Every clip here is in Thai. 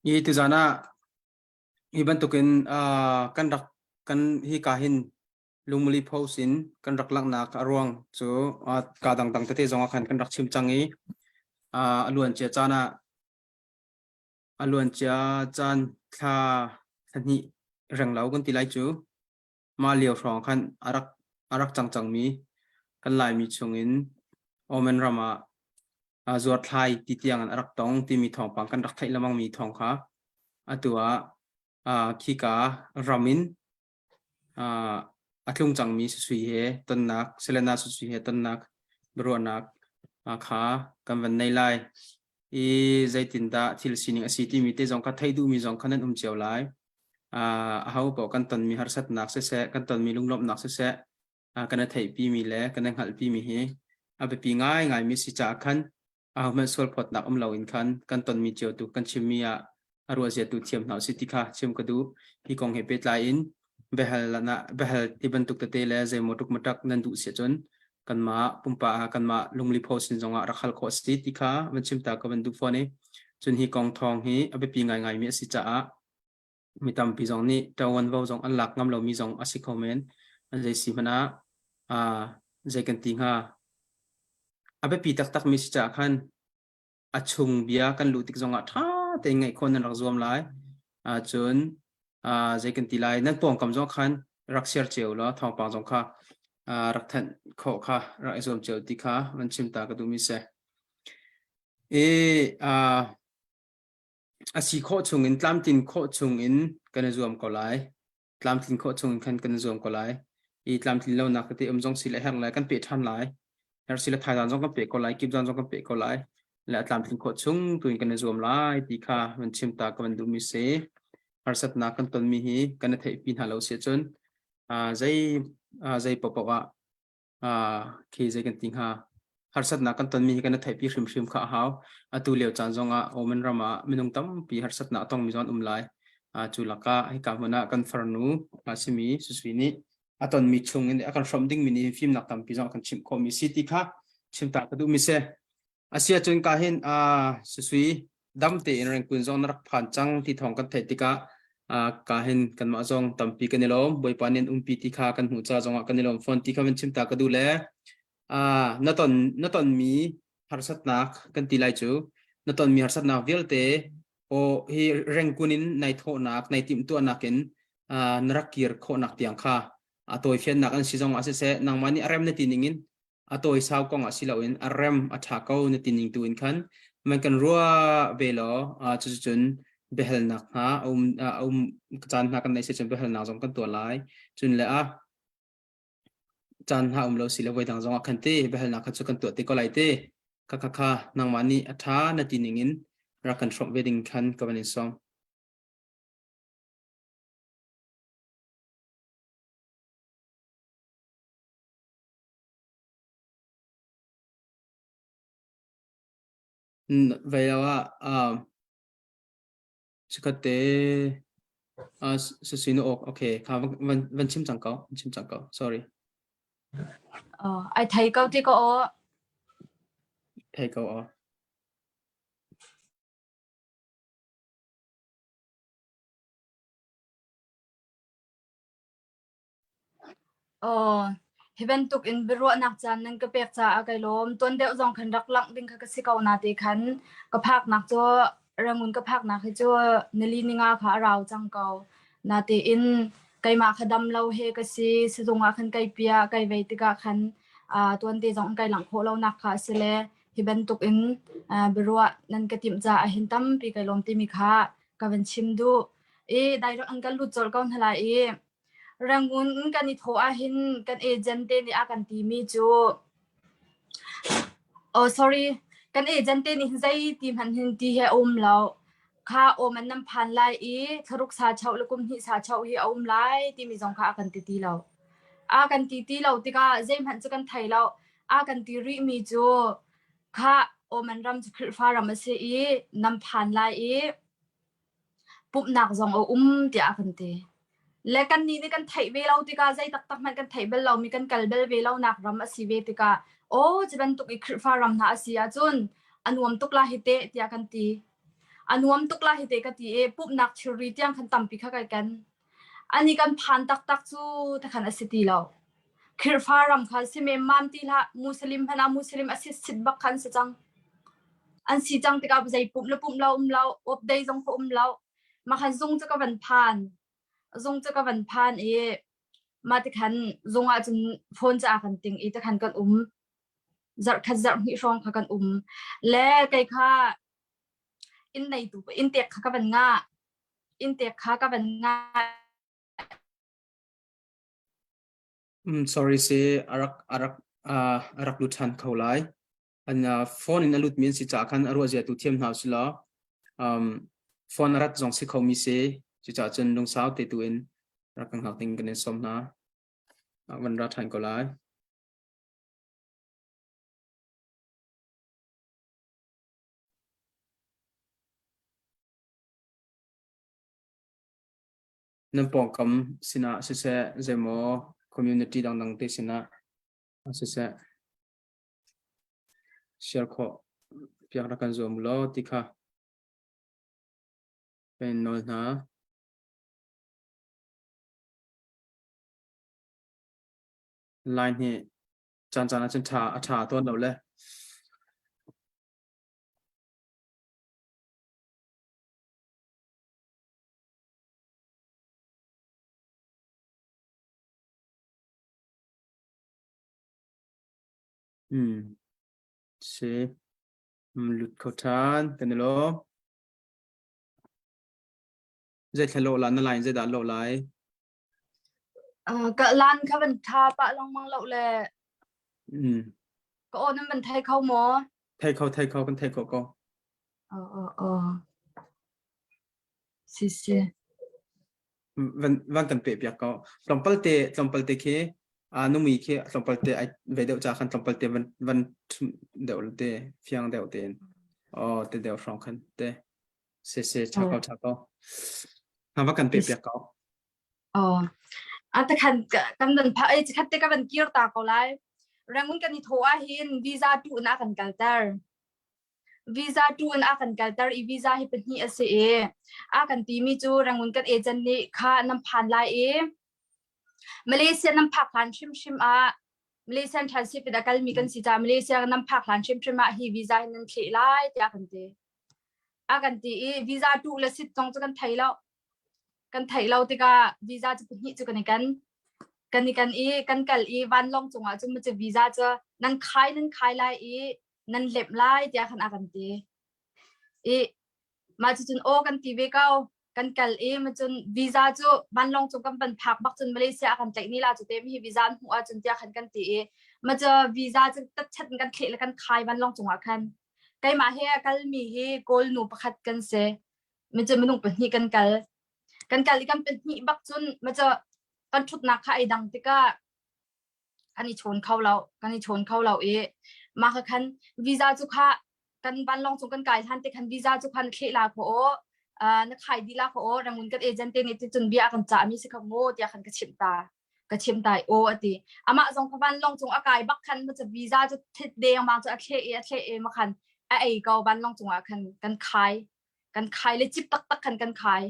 Ye tu zana iban tukin kan rak kan hi kahin lungmuli phausin kan rak lak nak arwang chu ka dang dang te zonga khan kan rak chim changi aluan che chana aluan cha chan tha thani rang lau kan tilai chu ma liao rong khan arak chang chang mi kan lai mi chungin omen rama zuat thai ti tiang an arak tong ti mi thong pang kan rak thai lamang mi thong kha atua khika ramin atlung chang mi sui he ton nak selena sui he ton nak bro nak kha kan van nei lai i zaitin da thil sining asiti mi te jong ka thai du mi jong khanan cheu lai hau po kan ton mi har sat nak se kan ton mi lunglop nak se kan thai pi mi le kan hal pi mi he abe pi ngai ngai mi si cha khan man sol phot nak lo in khan kan ton mi cheu tu kan chimia arwa zia tu thiam nau siti kha chim ka du hi kong he pet lai in behal na behal iban tuk te le ze motuk matak nan du se chon kan ma pumpa kan ma lungli phosin zonga rakhal kho sti ti kha man chim ta ka ban du phone chun hi kong thong hi abe pi ngai ngai mi si cha mi tam pi zong ni tawan vo zong an lak ngam lo mi zong asi comment an je si mana je kan ti nga abe pi tak tak mi si cha khan achung bia kan lutik zonga tha te ngai khon an rak zuam lai chun je kan ti lai nan pong kam zong khan rak share cheu lo thong pa zong kha rak than kho kha rak zom cheu ti kha man chim ta ka du mi se asi kho chung in tlam tin kho chung in kan zuam ko lai tlam tin kho chung khan kan zuam ko lai i tlam tin lo nak te jong sila hang lai kan pe than lai her sila thai dan jong kan pe ko lai kip jan jong kan pe ko lai la tlam tin kho chung tuin kan zuam lai ti kha man chim ta ka man du mi se har sat na kan ton mi hi kan thei pin halo se chon zai pop wa khi zai kan ting ha har sat na kan ton mi kan thei pi hrim hrim kha haw atu leo chan zonga omen rama minung tam pi har sat na tong mi zon lai chulaka hi ka mana kan farnu asimi suswini aton mi chung in akan from ding mini film nak tam pi zon kan chim ko mi city kha chim ta ka du mi se asia chun ka hin suswi damte in reng kun zon rak phan chang ti thong kan thei tika ka hin kan ma zong tam pi kan elom boi panin pi ti kha kan hu cha zonga kan elom phone ti kha man chim ta ka du le naton mi har sat nak kan ti lai chu naton mi har sat nak velte o hi reng kunin nai tho nak nai tim tu nakin narakir kho nak tiang kha atoi fian nak an sizong ase se nang mani arem na tiningin atoi saw kong asilawin arem atha ko na tining tu in khan man kan ruwa velo chu chun behel nak ha chan na kan nai se chun behel nak jong kan to lai chun le chan ha lo sila voi dang jong khan te behel nak chu kan to te ko lai te kha nang mani atha na tiningin ra kan from wedding khan ka ban song vậy là chukate susino ok kha van chim chẳng có sorry ai thấy câu thì có thầy câu hiben tuk in biro nak chan nang ka pek cha a kai lom ton deu jong khan rak lang ding kha ka si kau na te khan ka phak nak cho rangun ka phak nak cho neli ninga kha raw chang kau na te in kai ma khadam lo he ka si sizonga khan kai pia kai vei ti ka khan ton te jong kai lang kho lo nak kha sele hiben tuk in biro nan ka tim cha a hin tam pi kai lom ti mi kha ka ven chim du dai ro an kan lu chol kaun hala rangun kan ni tho a hin kan agent te ni a kan ti mi chu sorry kan agent te ni zai ti han hin ti he lo kha man nam phan lai tharuk sa chau lukum hi sa chau hi lai ti mi jong kha kan ti lo kan ti lo ti ka zai han chu kan thai lo kan ti ri mi chu kha man ram chu khir fa ram se nam phan lai pup nak jong ti a kan ti le kan ni kan thai ve lo tika zai tak tak man kan thai bel lo mi kan kal bel ve lo nak ram asi ve tika chiban tuk i khfa ram na asia chun anuam tuk la hite tia kan ti อันนวมตุกลาฮิเตกตีปุ๊บนักชิริตยังขันตัมปีข้ากันอันนี้กันผ่านตักจูแต่ขันอสิตีเราคิร์ฟารำคันสิเมมามตีละมุสลิมพนามุสลิมอสิสิดบักขันสิจังอันสิจังติกาบใจปุ๊บแล้วปุ๊บเราอบได้จงปุ๊บเรามาขันจงจะกับวันผ่านจงจะกับวันผ่านมาติขันจงอาจจะโฟนจะอากันติงแต่ขันกันจัดขัดจัดหิรองกันและไก่ข้าอินในตัวอินเตียกข้ากับวันง่าอินเตียกข้ากับวันง่าsorry say arak lutan khaulai an phone in alut min si cha khan arwa je tu thiam hnaw sila phone rat jong si khomi se chi cha chen dong saw te tu in rakang hau ting kan som na van ra than ko lai nam pong kam sina se se zemo community dang dang te sina se se share kho pyak ra kan zom lo tikha pen no na line hi chan chan chen tha ton lo le se lut kho than kan lo zai thalo la na line zai da lo lai ก็ลานข้าบันทาปะลองมังเราเลยก็โอ้นั่นมันไทยเข้าหมอไทยเขากันไทยเขาก็สิวันกันเปียกก็ลำปลเตเคนุ่มีเคลำปลเตไอเวเดลจากคันลำปลเตวันเดวเตเฟียงเดวเตนเตเดวฟรองคันเตเซชาก็ทำว่ากันเปียกก็แต่คันกันดันพะจะคัดเตกันเป็นเกียร์ตาเขาไล่แรงมันกันนี่โทอาหินวีซ่าตูนอากันกัลเตอร์วีซ่าตูนอากันกัลเตอร์วีซ่าให้เป็นนี่อากันตีมีจูแรงมันกันเอเจนนี่ค่านำผ่านไล่มาเลเซียนำผักหลานชิมมาเลเซียนทรานสิตแต่กันมีกันสิจ้ามาเลเซียนำผักหลานชิมฮีวีซ่านั้นเขไล่แต่อากันตีวีซ่าตูและสิทธิ์จงจะกันไทยเราติกาวีซ่าจะเป็นหิจุกันนี่กันกัลวันลองจงอ่ะจงมันจะวีซ่าจะนั่นขายไล่นั่นเล็บไล่เดียขันอากันตีมาจนโอกันตีเวก้ากันกัลมาจนวีซ่าจะวันลองจงกันเป็นผักบักจนมาเลเซียกันแต่นี่ล่ะจะเต็มฮีวีซ่าหัวจนเดียขันกันตีมาจะวีซ่าจะตัดชัดกันเขะแล้วกันขายวันลองจงอ่ะคันไกมาเฮกันมีเฮโกลหนูประคัดกันเสมันจะไม่นุ่งเป็นฮีกันลิกันเป็นหิบักจุนมันจะกันทุดนักค่ะไอ้ดังติก้ากันนี่ชนเข้าเรามาค่ะคันวีซ่าจุค่ะกันบันลองจงกันไก่ทันแต่คันวีซ่าจุคันเคลาโคนักขายดีลาโครังมุนกันเอเจนต์เนี่ยจนเบียกันจ่ามีสิขโมดยาคันกระชิมตโอติอามาจงพันลองจงอากายบักคันมันจะวีซ่าจะทิดเดียงมาจะเคเอมาคันไอ้เกาบันลองจงอาคันกันขายเลยจิบตักคันกันขาย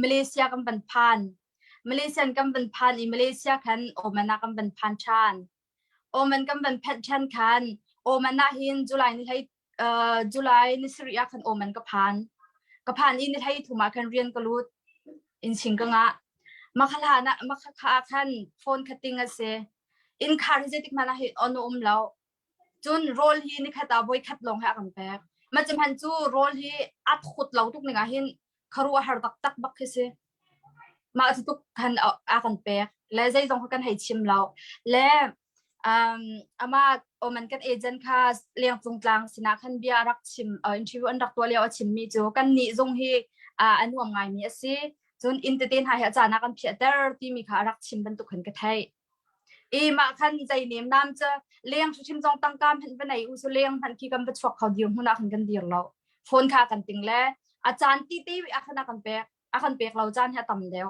มาเลเซียกันเป็นพันมาเลเซียกันเป็นพันมาเลเซียคันโอมันนักกันเป็นพันชันโอมันกันเป็นแพทชันคันโอมันน่าหินจุลัยนี่ให้จุลัยนี่สิริยาคันโอมันก็พันอินนี่ให้ถูกมาคันเรียนก็รู้อินชิงก็งะมาขลานะมาขาคันโฟนคัตติ้งอะเซอินคาริเจติกมานะให้อนุแล้วจุนโรลฮีนี่คัตตาบอยคัดลงให้กันแปกมันจะพันจูโรลฮีอัดขุดเราทุกหนึ่งหินคารัวหาตักบักเสมาจะตุกคันอากันเปกและใจจงกันให้ชิมเราและอามาโอมันกันเอเจนต์ค่ะเลี้ยงจงกลางสินะคันเบียรักชิมอินทิวอันรักตัวเลี้ยวชิมมีจูกันนี่จงฮีอันวมไงมีสิจนอินเตอร์เทนหายอาจารย์นักกันเพียเตอร์ที่มีค่ะรักชิมบรรทุกขันกระไทยมาคันใจเนียมน้ำจะเลี้ยงชิมจงตั้งการเห็นไปไหนอุสุเลี้ยงพันคีกันไปชกเขาเดียวหัวหน้าขันกันเดียวเราโฟนค่ะกันติงและอาจารย์ตีอาคันอากันเปกเราจานให้ต่ำเดียว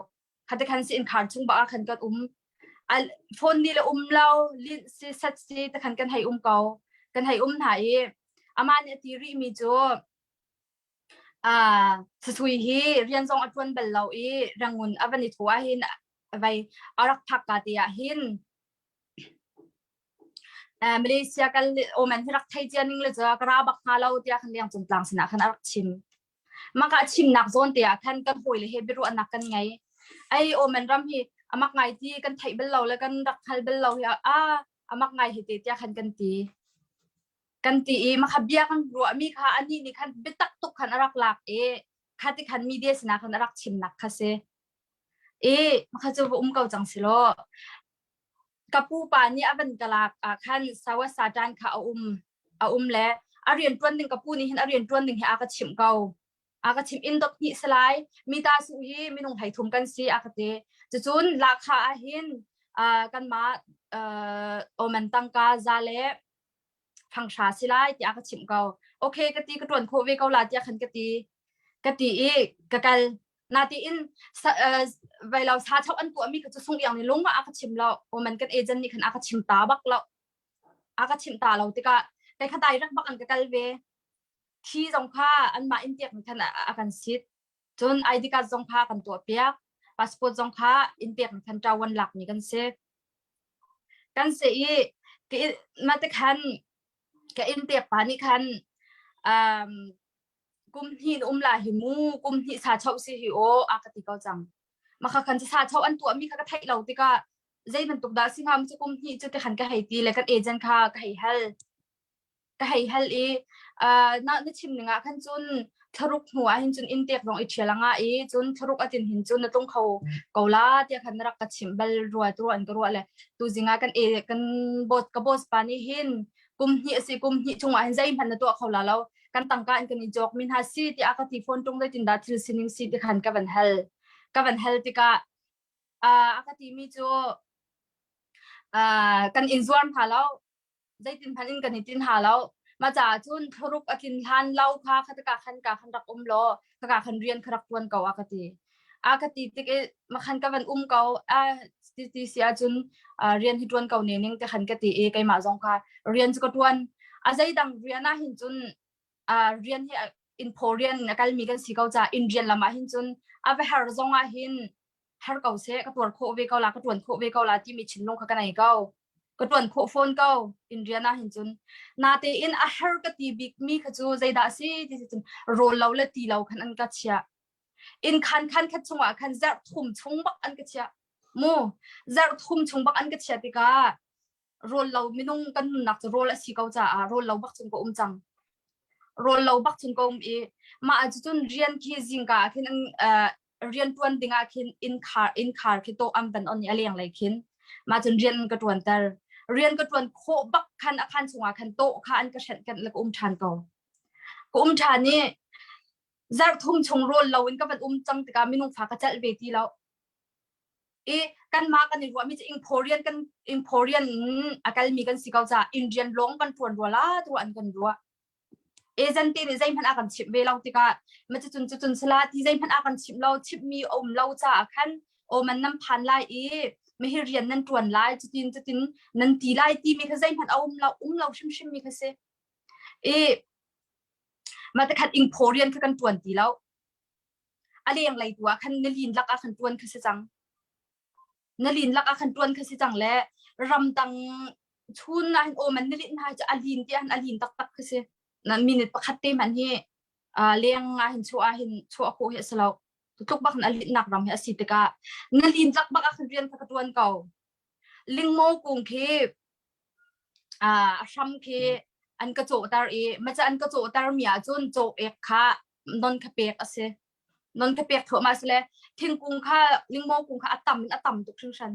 คันแต่คันสินขาดชุ่งบ่อาคันก็โฟนนี่ละเราลิ้นสิสัตสิแต่คันกันให้เกากันให้ถ่ายอามาเนี่ยทีรีมีจู สุยฮีเรียนทรงอัตวนเบลเรารังุนอบันิทัวหินไปอารักพักกาติยาหินมาเลเซียกันโอมันที่รักไทยเจนิงเลยจะกระบักฮาเราที่คันเลี้ยงจนกลางสนาคันอารักชิมมักชิมนักโซนเตียคันกันหวยเลยเฮบิรุอันนักกันไงไอโอมันรำฮีมักไงที่กันไทยเบลเราแล้วกันรักฮัลเบลเราฮีมักไงเฮติเตียคันกันตีมาขบเบียกันรัวมีค่ะอันนี้นี่คันบิตักตุกคันอารักหลักคันที่คันมีเดียสนาคันอารักชิมนักค่ะเซมาขจะอุ้มเก่าจังสิโลกับผู้ปานี่อันกลากคันสาวสาจานค่ะเอาและเรียนตัวหนึ่งกับผู้นี้เห็นเรียนตัวหนึ่งให้อากาชิมเก่าอากาชิมอินดอกนิสไลมีตาสุยมีนุ่งไห้ทุ่มกันสิอากาเตจะจุนราคาหินกันมาโอมันตังกาซาเลฟังชาสิไลที่อากาชิมเก่าโอเคกติกระตวนโควิดเก่าลาที่คันกติกะกัลนาทีอินเวลาชาชาวอันตัวมีก็จะส่งอย่างนี้ลงว่าอากาชิมเราโอมันกันเอเจนนี่คันอากาชิมตาบักเราอากาชิมตาเราที่ก็แต่ขดายรักบักอันกัลเวที่จงค่าอันมาอินเดียมันคันอาการซิดจนไอดีการจงค่ากันตัวเปียกพาสปอร์ตจงค่าอินเดียมันคันจาวันหลักนี่กันเซก็มาแต่คันก็อินเดียปานี่คันกุมหินลาหิมูกุมหิชาชาวสิฮิโออากติเกาจังมาค่ะคันจะชาชาวอันตัวมีค่ะก็ไทยเราติกาใจมันตุกดาสิงหามจะกุมหิจะติขันก็ให้ตีเลยกันเอเจนค่ะก็ให้ฮัลน่าชิมหนึ่งคันจุนทรุกหัวหินจุนอินเตียกลงอิเชียลังจุนทรุกอตินหินจุนน่ะต้องเขาเกาลาเตียคันรักกัดชิมเบลรัวตัวอันก็รัวเลยตูจิงกันกันบดกบสปานี่หินกุมหิสิกุมหิจงอันใจพันตัวเขาละแล้วกันตั้งการกันจอกมินฮาซีที่อากาศที่ฝนตรงได้ตินดาทิลซินิงซีที่ขันกันเฮลที่ก็อากาศที่มีจูกันอินซวนพาแล้วใจตินพันอินกันตินหาแล้วมาจากจุนทรุกอตินทันเล่าค่ะขัดกาขันรักโลขัดกาขันเรียนขรักวนเก่าอากาศที่ที่มาขันกันเก่าที่เสียจุนเรียนที่วนเก่าเนี่ยนึงแต่ขันกติไกมาจงค่ะเรียนก็วนใจดังเรียนน่ะหินจุนเรียนที่อินโพเรียนนักมีกันสิเกาจะอินเดียนละมาหินจุนไปหาจงหินหาเก่าเสกตัวโคเวเกาลากตัวโคเวเกาลาที่มีชิ้นลงกันไหนเก่าก็ตัวโคโฟนเก่าอินเดียน่ะหินจุนนาเตอินหากตีบิกมีขจูใจด่าสิที่จุนโรลเราเลตีเราขันอันกัจเชียอินขันขัดชงว่าขันจะทุ่มชงบักอันกัจเชียจะทุ่มชงบักอันกัจเชียติกาโรลเราไม่ต้องกันนักจะโรลสิเกาจะโรลเราบักจนก็จังโรลเราบักจนก็มาอาจจะจนเรียนคีจิงกาคินเรียนตัวดิ่งคินอินคาร์คิโตอัมเป็นอันนี้อะไรอย่างไรคินมาจนเรียนกระตวนแต่เรียนกระตวนโคบักคันอาคารสงคันโตคันกระเช็ดกันแล้วก็ชันก็ชันนี่จะทุ่มชงโรลเราอินก็เป็นจังติกาไม่นุ่งฝากระจัดเวทีแล้วกันมากันนี่ว่ามีจะอินโพเรียนกันอินโพเรียนอาการมีกันสิเกาจะอินเดียนลงกันทวนรัวละตัวอันกันรัวเอเจนต์ที่ใจพันอากันชิปเวลาติกามันจะจุนสลาที่ใจพันอากันชิปเราชิปมีเราจะคันมันน้ำพันไล่ไม่ให้เรียนนั่นตวนไล่จุดนั่นตีไล่ตีมีข้าใจพันเราชิมมีข้าเสมาแต่คันอิงโพเรียนคือกันตวนตีแล้วอะไรอย่างไรตัวคันนลินลักอาคันตวนคือจังนลินลักอาคันตวนคือจังและรำตังชุนนะมันนลินหายจะอลินที่อันอลินตักคือนั่นมีนิดประคัตเตมันที่เลี้ยงหินชัวโคเฮสเราทุกบักนั่นลินนักรำเฮสิติกานั่นลินจักบักอันเรียนพักตัวนเก่าลิงโมกุงเคชัมเคอันกระโจตามันจะอันกระโจตามีอาจุนโจค่ะนนขเปียกเสนนขเปียกถั่วมาสิเลยทิ้งกุงค่ะลิงโมกุงค่ะอัตต่ำตุกชิงฉัน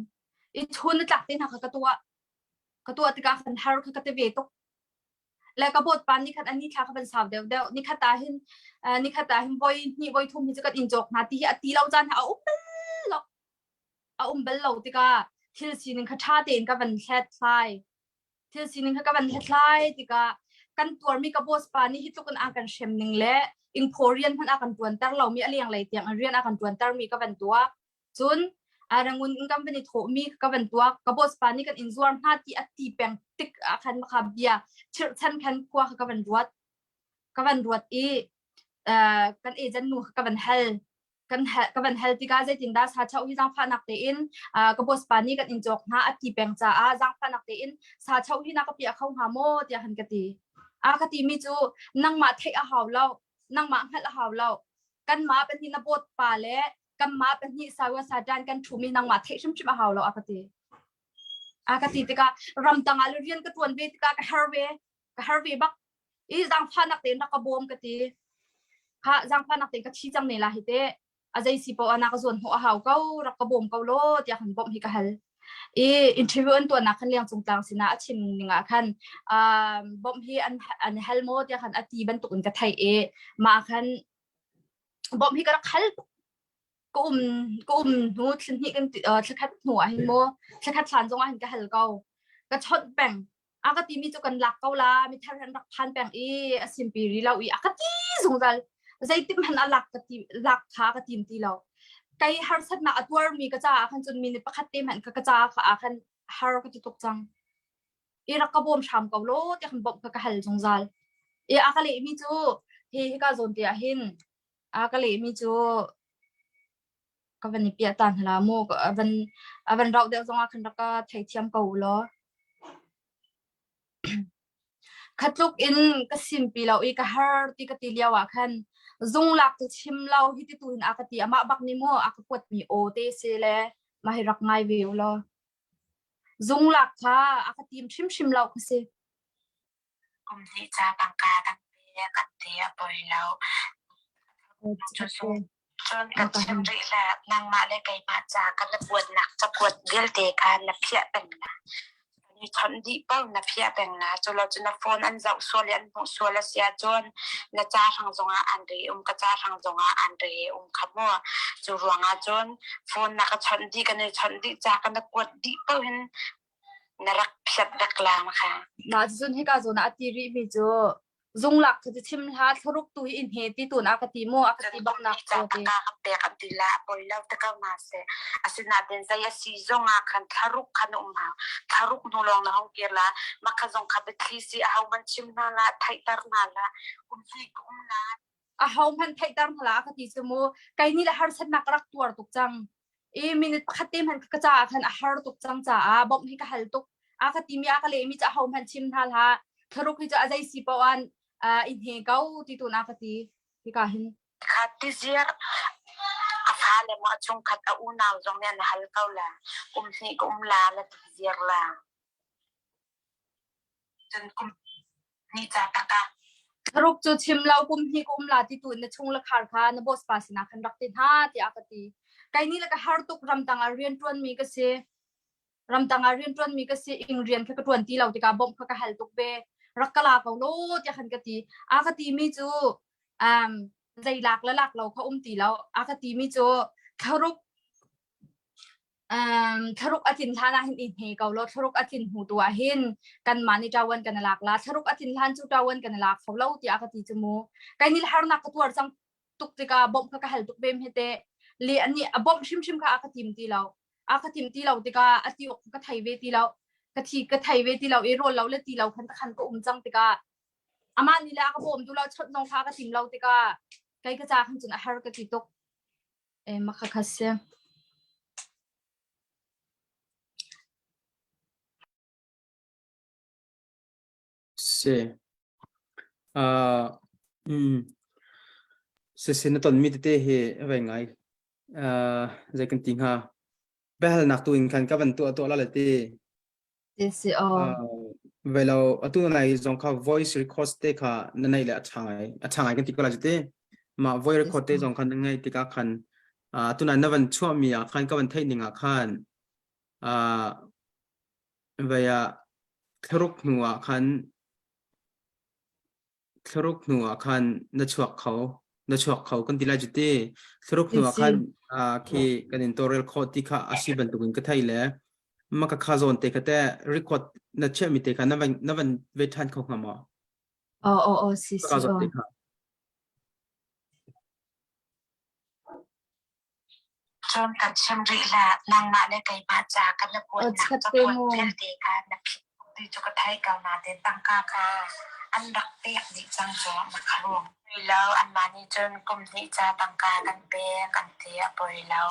ชุนจักตินหักกระตัวติกาขันฮาร์กกระเตเวตุกแล้วก็บทปานนี่คันอันนี้ค่ะเขาเป็นสาวเดียวนี่ค่ะตาหินบอยทุ่มที่จะกัดอินจอกนาทีตีเราจานเอาเบลเราติกาที่สิ่งนึงค่ะชาเดนก็เป็นแฮดไลน์ที่สิ่งนึงค่ะก็เป็นแฮดไลน์ติกากันตัวมีกับบทปานนี่ที่ตุกันอากันเชมนึงและอินโพเรียนพันอากันตัวแต่เรามีอะไรอย่างไรเตียงเรียนอากันตัวแต่มีก็เป็นตัวจุนรังุนอินกัมเป็นโถมีก็เป็นตัวกับบทปานนี่กันอินส่วนหน้าที่ตีแปงติกอาคันมาขับเบียฉันคันกว่าก็เป็นรวด kan agent nu ka ban hel tika je tinda sa chau hi jang phanak te in ka bos pani kan injok na ati peng cha a jang phanak te in sa chau hi na ka pia khau ha mo tia han ka ti a ka ti mi chu nang ma thei a haw lo nang ma hal a haw lo kan ma pen hi na bot pa le kan ma pen hi sa wa sa dan kan thu mi nang ma thei shim shim a haw lo a ka ti tika ram tang alu rian ka tuan be tika ka harve bak i jang phanak te na ka bom ka ti ha jang phanak te ka chi chang ne la hi te azai si po ana ka zon ho a haw kau rak ka bom kau lo tia han bom hi ka hal interview an to na khan liang chung tang sina achin ninga khan bom hi an hal mo tia khan ati ban tukun ka thai ma khan bom hi ka khal ko nu thin hi kan thakhat nu a hin mo thakhat san jong a hin ka hal kau ka chot bang aga ti mi chu kan lak kau la mi thar han rak phan bang asim pi ri lau akati zung dal zai tim han alak ka ti lak kha ka tim ti lau kai har sat na atwar mi ka cha khan chun mi ni pakhat te man ka cha kha khan har ka ti tok chang rak ka bom sham kau lo te khan bom ka hal jong zal akale mi chu hi ka zon ti a hin akale mi chu ka van ni pia tan hala mo avan rau de zong a khan ka thai thiam kau lo khatluk in ka simpi lo ka har ti ka ti liawa khan zung lak tu chim lo hi ti tuin akati ama bak ni mo akapot mi o te se le mahirak ngai ve lo zung lak kha akatim chim chim lo khase kum ni cha bangka kan pe kan te poi lo chon ka chim ri la nang ma le kai ma cha kan la put nak cha put gel te kan na phia ben na ni chon di pau na phia ben na cho lo chna phone an zau so le an mo so la sia chon na cha thang zonga an ri ka cha thang zonga an ri khamo chu ruanga chon phone na ka chon di kan ni chon di cha kan na put di pau hin narak phiat dak la ma kha na chun he ka zona atiri mi jo zung lak chu chim ha thruk tu in he ti tu na akati mo akati bak nak ko te ka pe ka dila poi law ta ka ma se asina den za ya si zonga khan tharuk khan ha tharuk no long na hong kirla makha zong kha be thi si a man chim na la thai tar na la si na a haw man thai tar na la akati chu mo kai ni la har sat nak rak tuar tuk chang minute khatem han ka cha khan a har tuk chang cha a bom hi ka hal tuk akati mi akale mi cha haw man chim thal ha tharuk hi cha azai si pawan in he kau ti tu na akati hi ka hin khati ziar afale mo chung khat a unaw zong ne hal kau la ni la la ziar la chen ni cha ta ka tharuk chu chim lau hi la ti tu na chung la khar kha na bos pa sina khan rak tin ha ti akati kai ni la ka har tuk ram tang a rian tuan mi ka se ram tang a rian tuan mi ka se ing rian kha ka tuan ti lau ti ka bom kha ka hal tuk be rakala ka lo ti khan ka ti akati mi chu zai lak la lak lo kha ti lau akati mi chu tharuk tharuk atin thana hin in he kau lo tharuk atin hu tu a hin kan mani tawan kan lak la tharuk atin han chu tawan kan lak kho lo ti akati chu mo kai ni har na ka tuar chang tuk ti ka bom kha ka hal tuk bem hete li ani a bom shim shim kha akatim ti lo ti ka ati ok ka thai ve ti lo ka thai ve ti lo e rol lo le ti lo khan ko chang ti ka ama ni la ka bom tu lo chot nong kha ka tim lo ti ka kai ka cha khan chun a har ka ti tok ma kha khase se se se na ton mi te he ve ngai zai kan ting ha behal nak tu in kan ka ban tu la le te se velo atu nai zong kha voice record te kha na nai le achangai kan ti ko la te ma voice record te zong khan ngai ti ka khan tu na na van chua mi a khan ka ban thai ninga khan veya thruk nuwa khan na chuak khau kan ti la te thruk nuwa khan ki kan in torel kho ti kha asi ban tu kan thai le maka khazon te kate record na che mi te kha na van ve than kho ngama si khazon te kha chon kan chim ri la nang ma le kai ma cha kan la put nak cha put vel te ka na ti chu ka thai ka na te tang ka อันรักเปียกดิจังจ้อมาครวงแล้วอันมานี่จนกลุ่มนี้จะตังกากันเปียกันเตียปอยแล้ว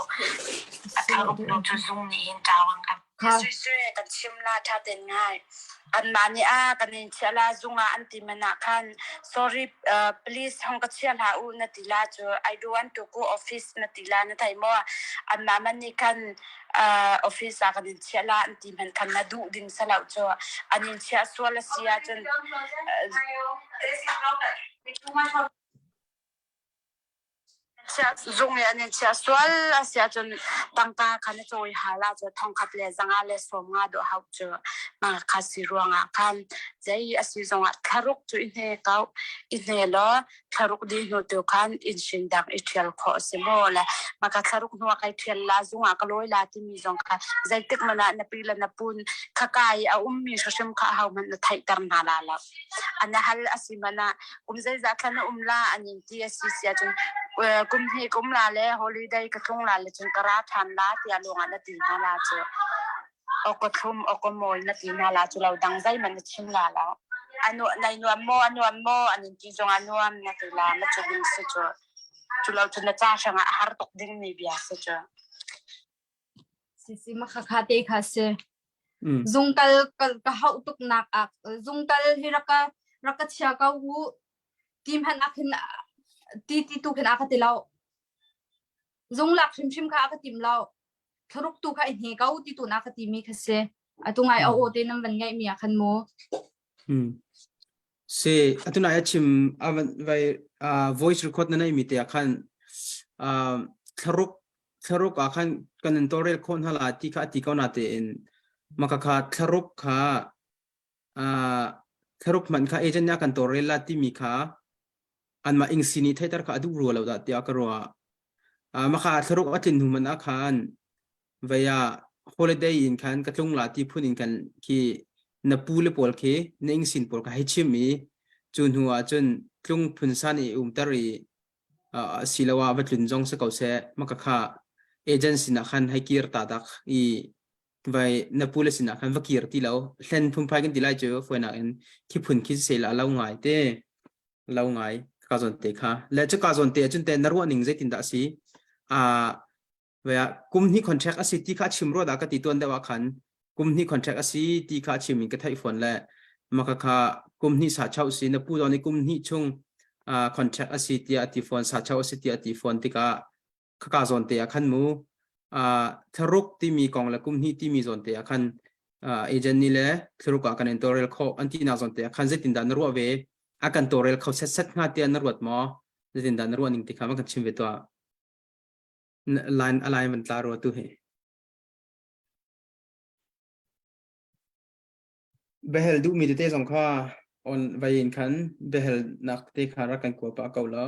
ถ้าอุปโลกจะซุ่มนี่เห็นจาวันกันช่วยๆกันชิมลาชาเต็นง่ายอันมานี่กันนี่เชลาซุงอันติมันนักขัน sorry please ห้องก็เชียลหาอูนัติลาจ้ะ I don't want to go office นัติลานะไทยมัวอันมามันนี่กัน office กันนี่เชียลาอันติมันกันนาดูดินสลาวจ้ะอันนี้เชียส่วนละเสียจนเชียซุงเนี่ยอันนี้เชียส่วนละเสียจนตั้งตาคันจะวิหารละจะท่องขับเลจังอะไรสมงาดูเขาจ้ะมาคัสิรวงกันใจอาศัยจังทารุกจุอินเฮเกาอินเฮล้อทารุกดีโนตัวกันอินชินดังอิเทียลขอสมอละมาคัทารุกนัวใครเทียลลาซุงก็ลอยลาที่มีจังกันใจตึกมันนะปีละนับปุ่นขกายเอามีชมข้าเขามันไทยตร์นาลาละอันนั้นฮัลอาศัยมันนะใจจะกันลาอันนี้ที่อาศัยเสียจนกุมฮีกุมลาเล่ฮอลิเดย์กระทงลาเล่จนกระราทันลาที่อาลงอันนั้นตีนาลาจ้ะออกกระทุ่มออกกระโมยนัตีนาลาจุเราดังใจมันชิมลาแล้วอันนู้นในนวมโมอันนี้ที่จงอันนวมนัตีลามันจะดิ้งสุดจ้ะจุเราจะน่าจะช่างหาตกดิ้งมีเบียสุดจ้ะสิมาคัดเองค่ะเสซุงกัลก็เขาตุกนักซุงกัลที่รักเชียก็หูทีมหันอักหินตีตุกหินอักติเราซุงหลักชิมค่ะอักติมเราทรุกตุกค่ะอินเฮก็ตีตุนักติมีค่ะเสตุงไงเอาโอเตนันวันไงมีอาคันโมเสตุนายชิมไว้voice record นั่นไอ้มีแต่อาคันทรุกอาคันกันนั่นตัวเรลคนฮาลาที่ข้าที่เขาหน้าเตนมาค่ะทรุกค่ะทรุกมันค่ะเอเจนต์เนี่ยกันตัวเรลลาที่มีค่ะอันมาอิงซินิเทเตอร์ค่ะดูรัวแล้วแต่อากรัวมาค่ะทรุกอัตินหุมันอาคันเวีย holiday อินคันกระตุ้งลาที่พูดอินคันที่นับปูเลปอลเคในอิงซินปอลค่ะให้ชิมีจนหัวจนกลุ่มพุนสันตารีศิลาวาวัตลุนจงสกาวเสมาค่ะเอเจนซี่นักขันให้เกียรติดักไว้นับปูเลสินักขันวักเกียรติแล้วเส้นพุ่มพายกันดีไลเจอฝนนักเอ็นคิดพุ่นคิดเสละเล่าไงเต้เล่าไงกาจนเตะค่ะและจะกาจนเตะจนเตะนรวนิงใจตินดาสีเวียกุมนี้คอนแทคอาศัยที่ข้าชิมรวดากติตัวเดว่าขันกุมนี้คอนแทคอาศัยที่ข้าชิมมินกระไทฝนและมาค่ะกุมนี้สาเช่าสีนับปูตอนนี้กุมนี้ช่วงคอนแทคอาศัยที่ติฝนสาเช่าอาศัยที่ติฝนที่ข้ากาจนเตะขันมูทรุกที่มีกองและกุมนี้ที่มีจนเตะขันเอเจนนี่แหละทรุกอาการตัวเรลเขาอันที่น่าจนเตะขันเจตินดานรัวเวอาการตัวเรลเขาเซตงาเตียนนรวดหมอเจตินดานรัวนิ่งที่ข้ามันกันชิมเวตัวline alignment laro tu he behel du mi te jong kha on vain khan behel nak te khara kan ko pa ko lo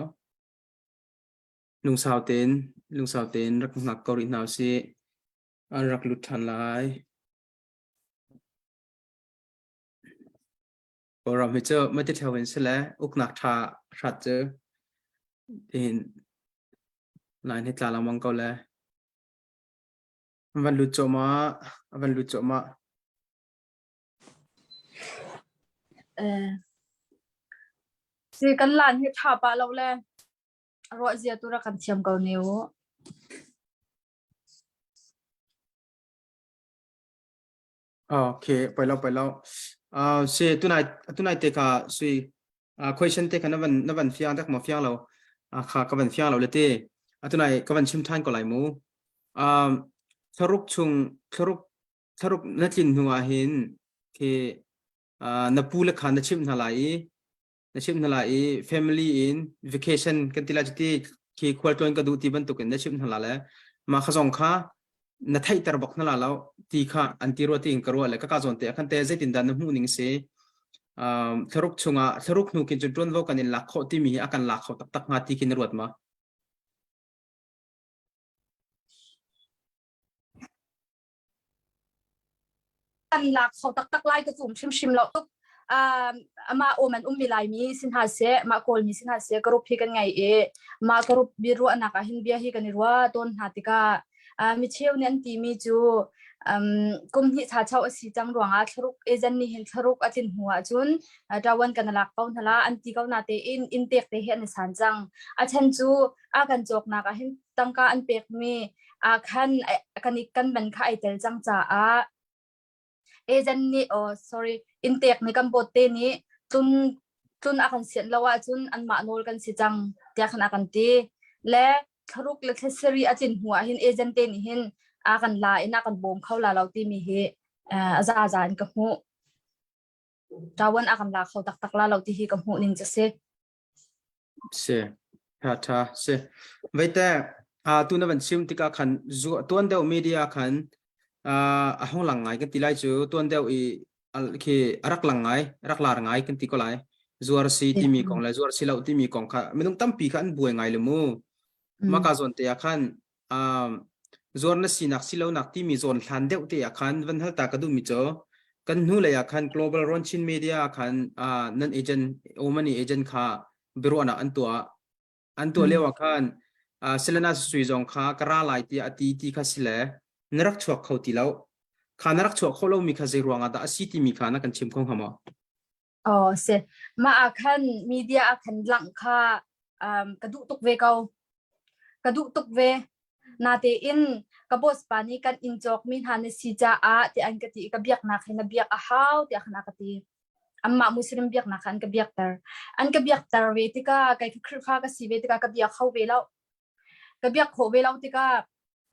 lung sao ten rak nak ko ri naw si an rak lut than lai oram he cho ma te thawin sele uk nak tha that che in line hết là mong câu là văn lụt cho màสิกันหลานเฮ็ดท่าปะเราแลรอเสียตัวกันเชียมเก่านิ้วโอเคไปแล้วเสียตัวนายเตะค่ะสุยquestion เตะค่ะนับวันฟิางตักมาฟิางเราค่ะกับวันฟิางเราเลยเตะตัวนายกับวันชิมท่านก็หลายมูทรุกนัดลินหัวเห็นคือนับปูเลขันนัดชิมทลายfamily in vacation กันที่เราจะที่คือควรตัวเองก็ดูที่บันตุกันนัดชิมทลายแล้วมาขจงค่ะนัดให้ตระบอกนั่นแหละแล้วที่ค่ะอันที่รัวที่อิงกรัวเลยก็การสนเตะขันเตะใจตินดานน้ำหูนิ่งเสียทรุกนูกินจนจนว่ากันในหลักข้อที่มีอาการหลักข้อตักงาที่กินรวดมากันหลักเขาตักไล่กระจุมชิมเราตุกมาโอมันมีลายมีสินหาเสมาโกลมีสินหาเสกรุบพี่กันไงมากรุบบิรัวนักหินเบียฮีกันรัวต้นหาติกามีเชี่ยวเน้นตีมีจู กุมหิชาเช่าสีจังหลวงอาทรุกเอเจนนี่เห็นทรุกอาจินหัวจุนดาวันกันลักเป้าทละอันที่เขานาเตอินเตกเตเห็นสันจังอาเชนจูอากันจกนักเห็นตั้งกาอันเป็กมีอาคันกันอีกกันเป็นข้าไอเตลจังจ้าเอเจนนี่sorry อินเตกในกันโปเตนี้จุนอากันเสียนแล้วว่าจุนอันมาโนลกันสิจังเดียกันอากันตีและทรุกเลเทสรีอาจินหัวเห็นเอเจนเตนี่เห็นอากันลาอินากันบ่มเข้าลาเราที่มีเฮอาจารย์กับหูจาวันอากันลาเขาตักลาเราที่เฮกับหูนิ่งจะเสเสฮะท่าเสไว้แต่ตัวนั้นเป็นซิมที่ก็คันตัวเดียวมีเดียคันห้องหลังไงกันที่ไรจูตัวเดียวคือรักหลังไงรักลาไงกันที่ก็ไรจวดสีที่มีกองเลยจวดสีเราที่มีกองค่ะไม่ต้องตั้มปีขันบวยไงเลยมูมากาส่วนเตียคันzon na sinak silo nak ti mi zon hlan deuh te akhan van hal ta ka du mi cho kan nu le akhan global ronchin media akhan nan agent omani agent kha birona antua lewa khan selena sui zong kha kara lai ti ati ti kha sile narak chuak khau ti lo kha narak chuak kholo mi kha ze ruanga da asiti mi kha na kan chim khong hama se ma akhan media akhan lang kha kadu tuk ve kau kadu tuk ve nate in kabos pani kan injok min han si ja a ti an kati ka biak na khaina biak a haw ti akhna kati amma muslim biak na khan ka biak tar we ti ka kai khri kha ka si we ti ka biak khaw ve law ka biak kho ve law ti ka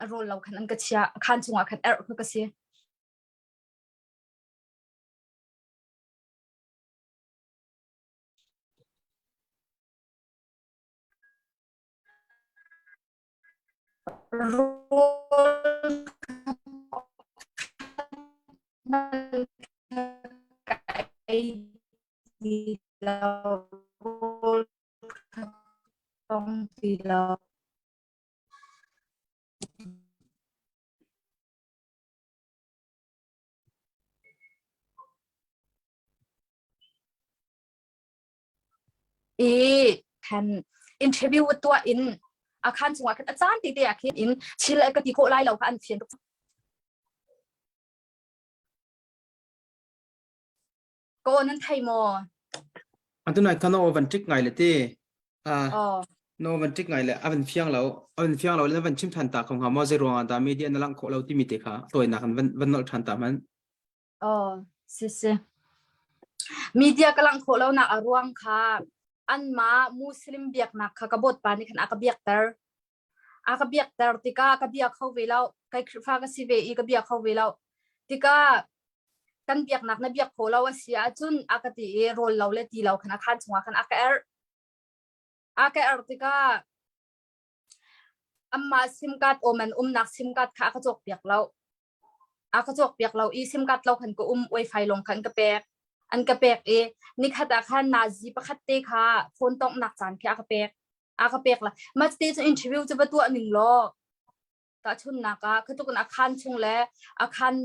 rol law khan an ka chia khan chunga khan er ka si kan interview ตัวอินอาคารสงฆ์อาจารย์ติเดียคิดอินชิลก็ติโคไลเราค่ะอันเฟียนก็นั้นไทยมออันตัวไหนkan no van tik ngai le te no van tik ngai le avan fiang lo le van chim than ta khong ha mo ze ronga da media na lang kho lo ti mi te kha toy na kan van nol than ta man se media ka lang kho lo na arwang kha an ma muslim biak na kha ka bot pa ni khan aka biak tar tika ka biak khaw ve law kai khfa ka si ve I ka biak khaw ve law tika kan biak nak na biak kho law asia chun aka ti rol law le ti law khana khan chunga khan aka er tika amma sim card oman nak sim card kha ka jok biak law I sim card law khan ko wifi long khan ka pek an ka pek ni khata khan nazi pakhat te kha phone tong nak chan kha aka pek la ma stage interview chu batua ning lo ta chun naka khatukun akhan chung le akhan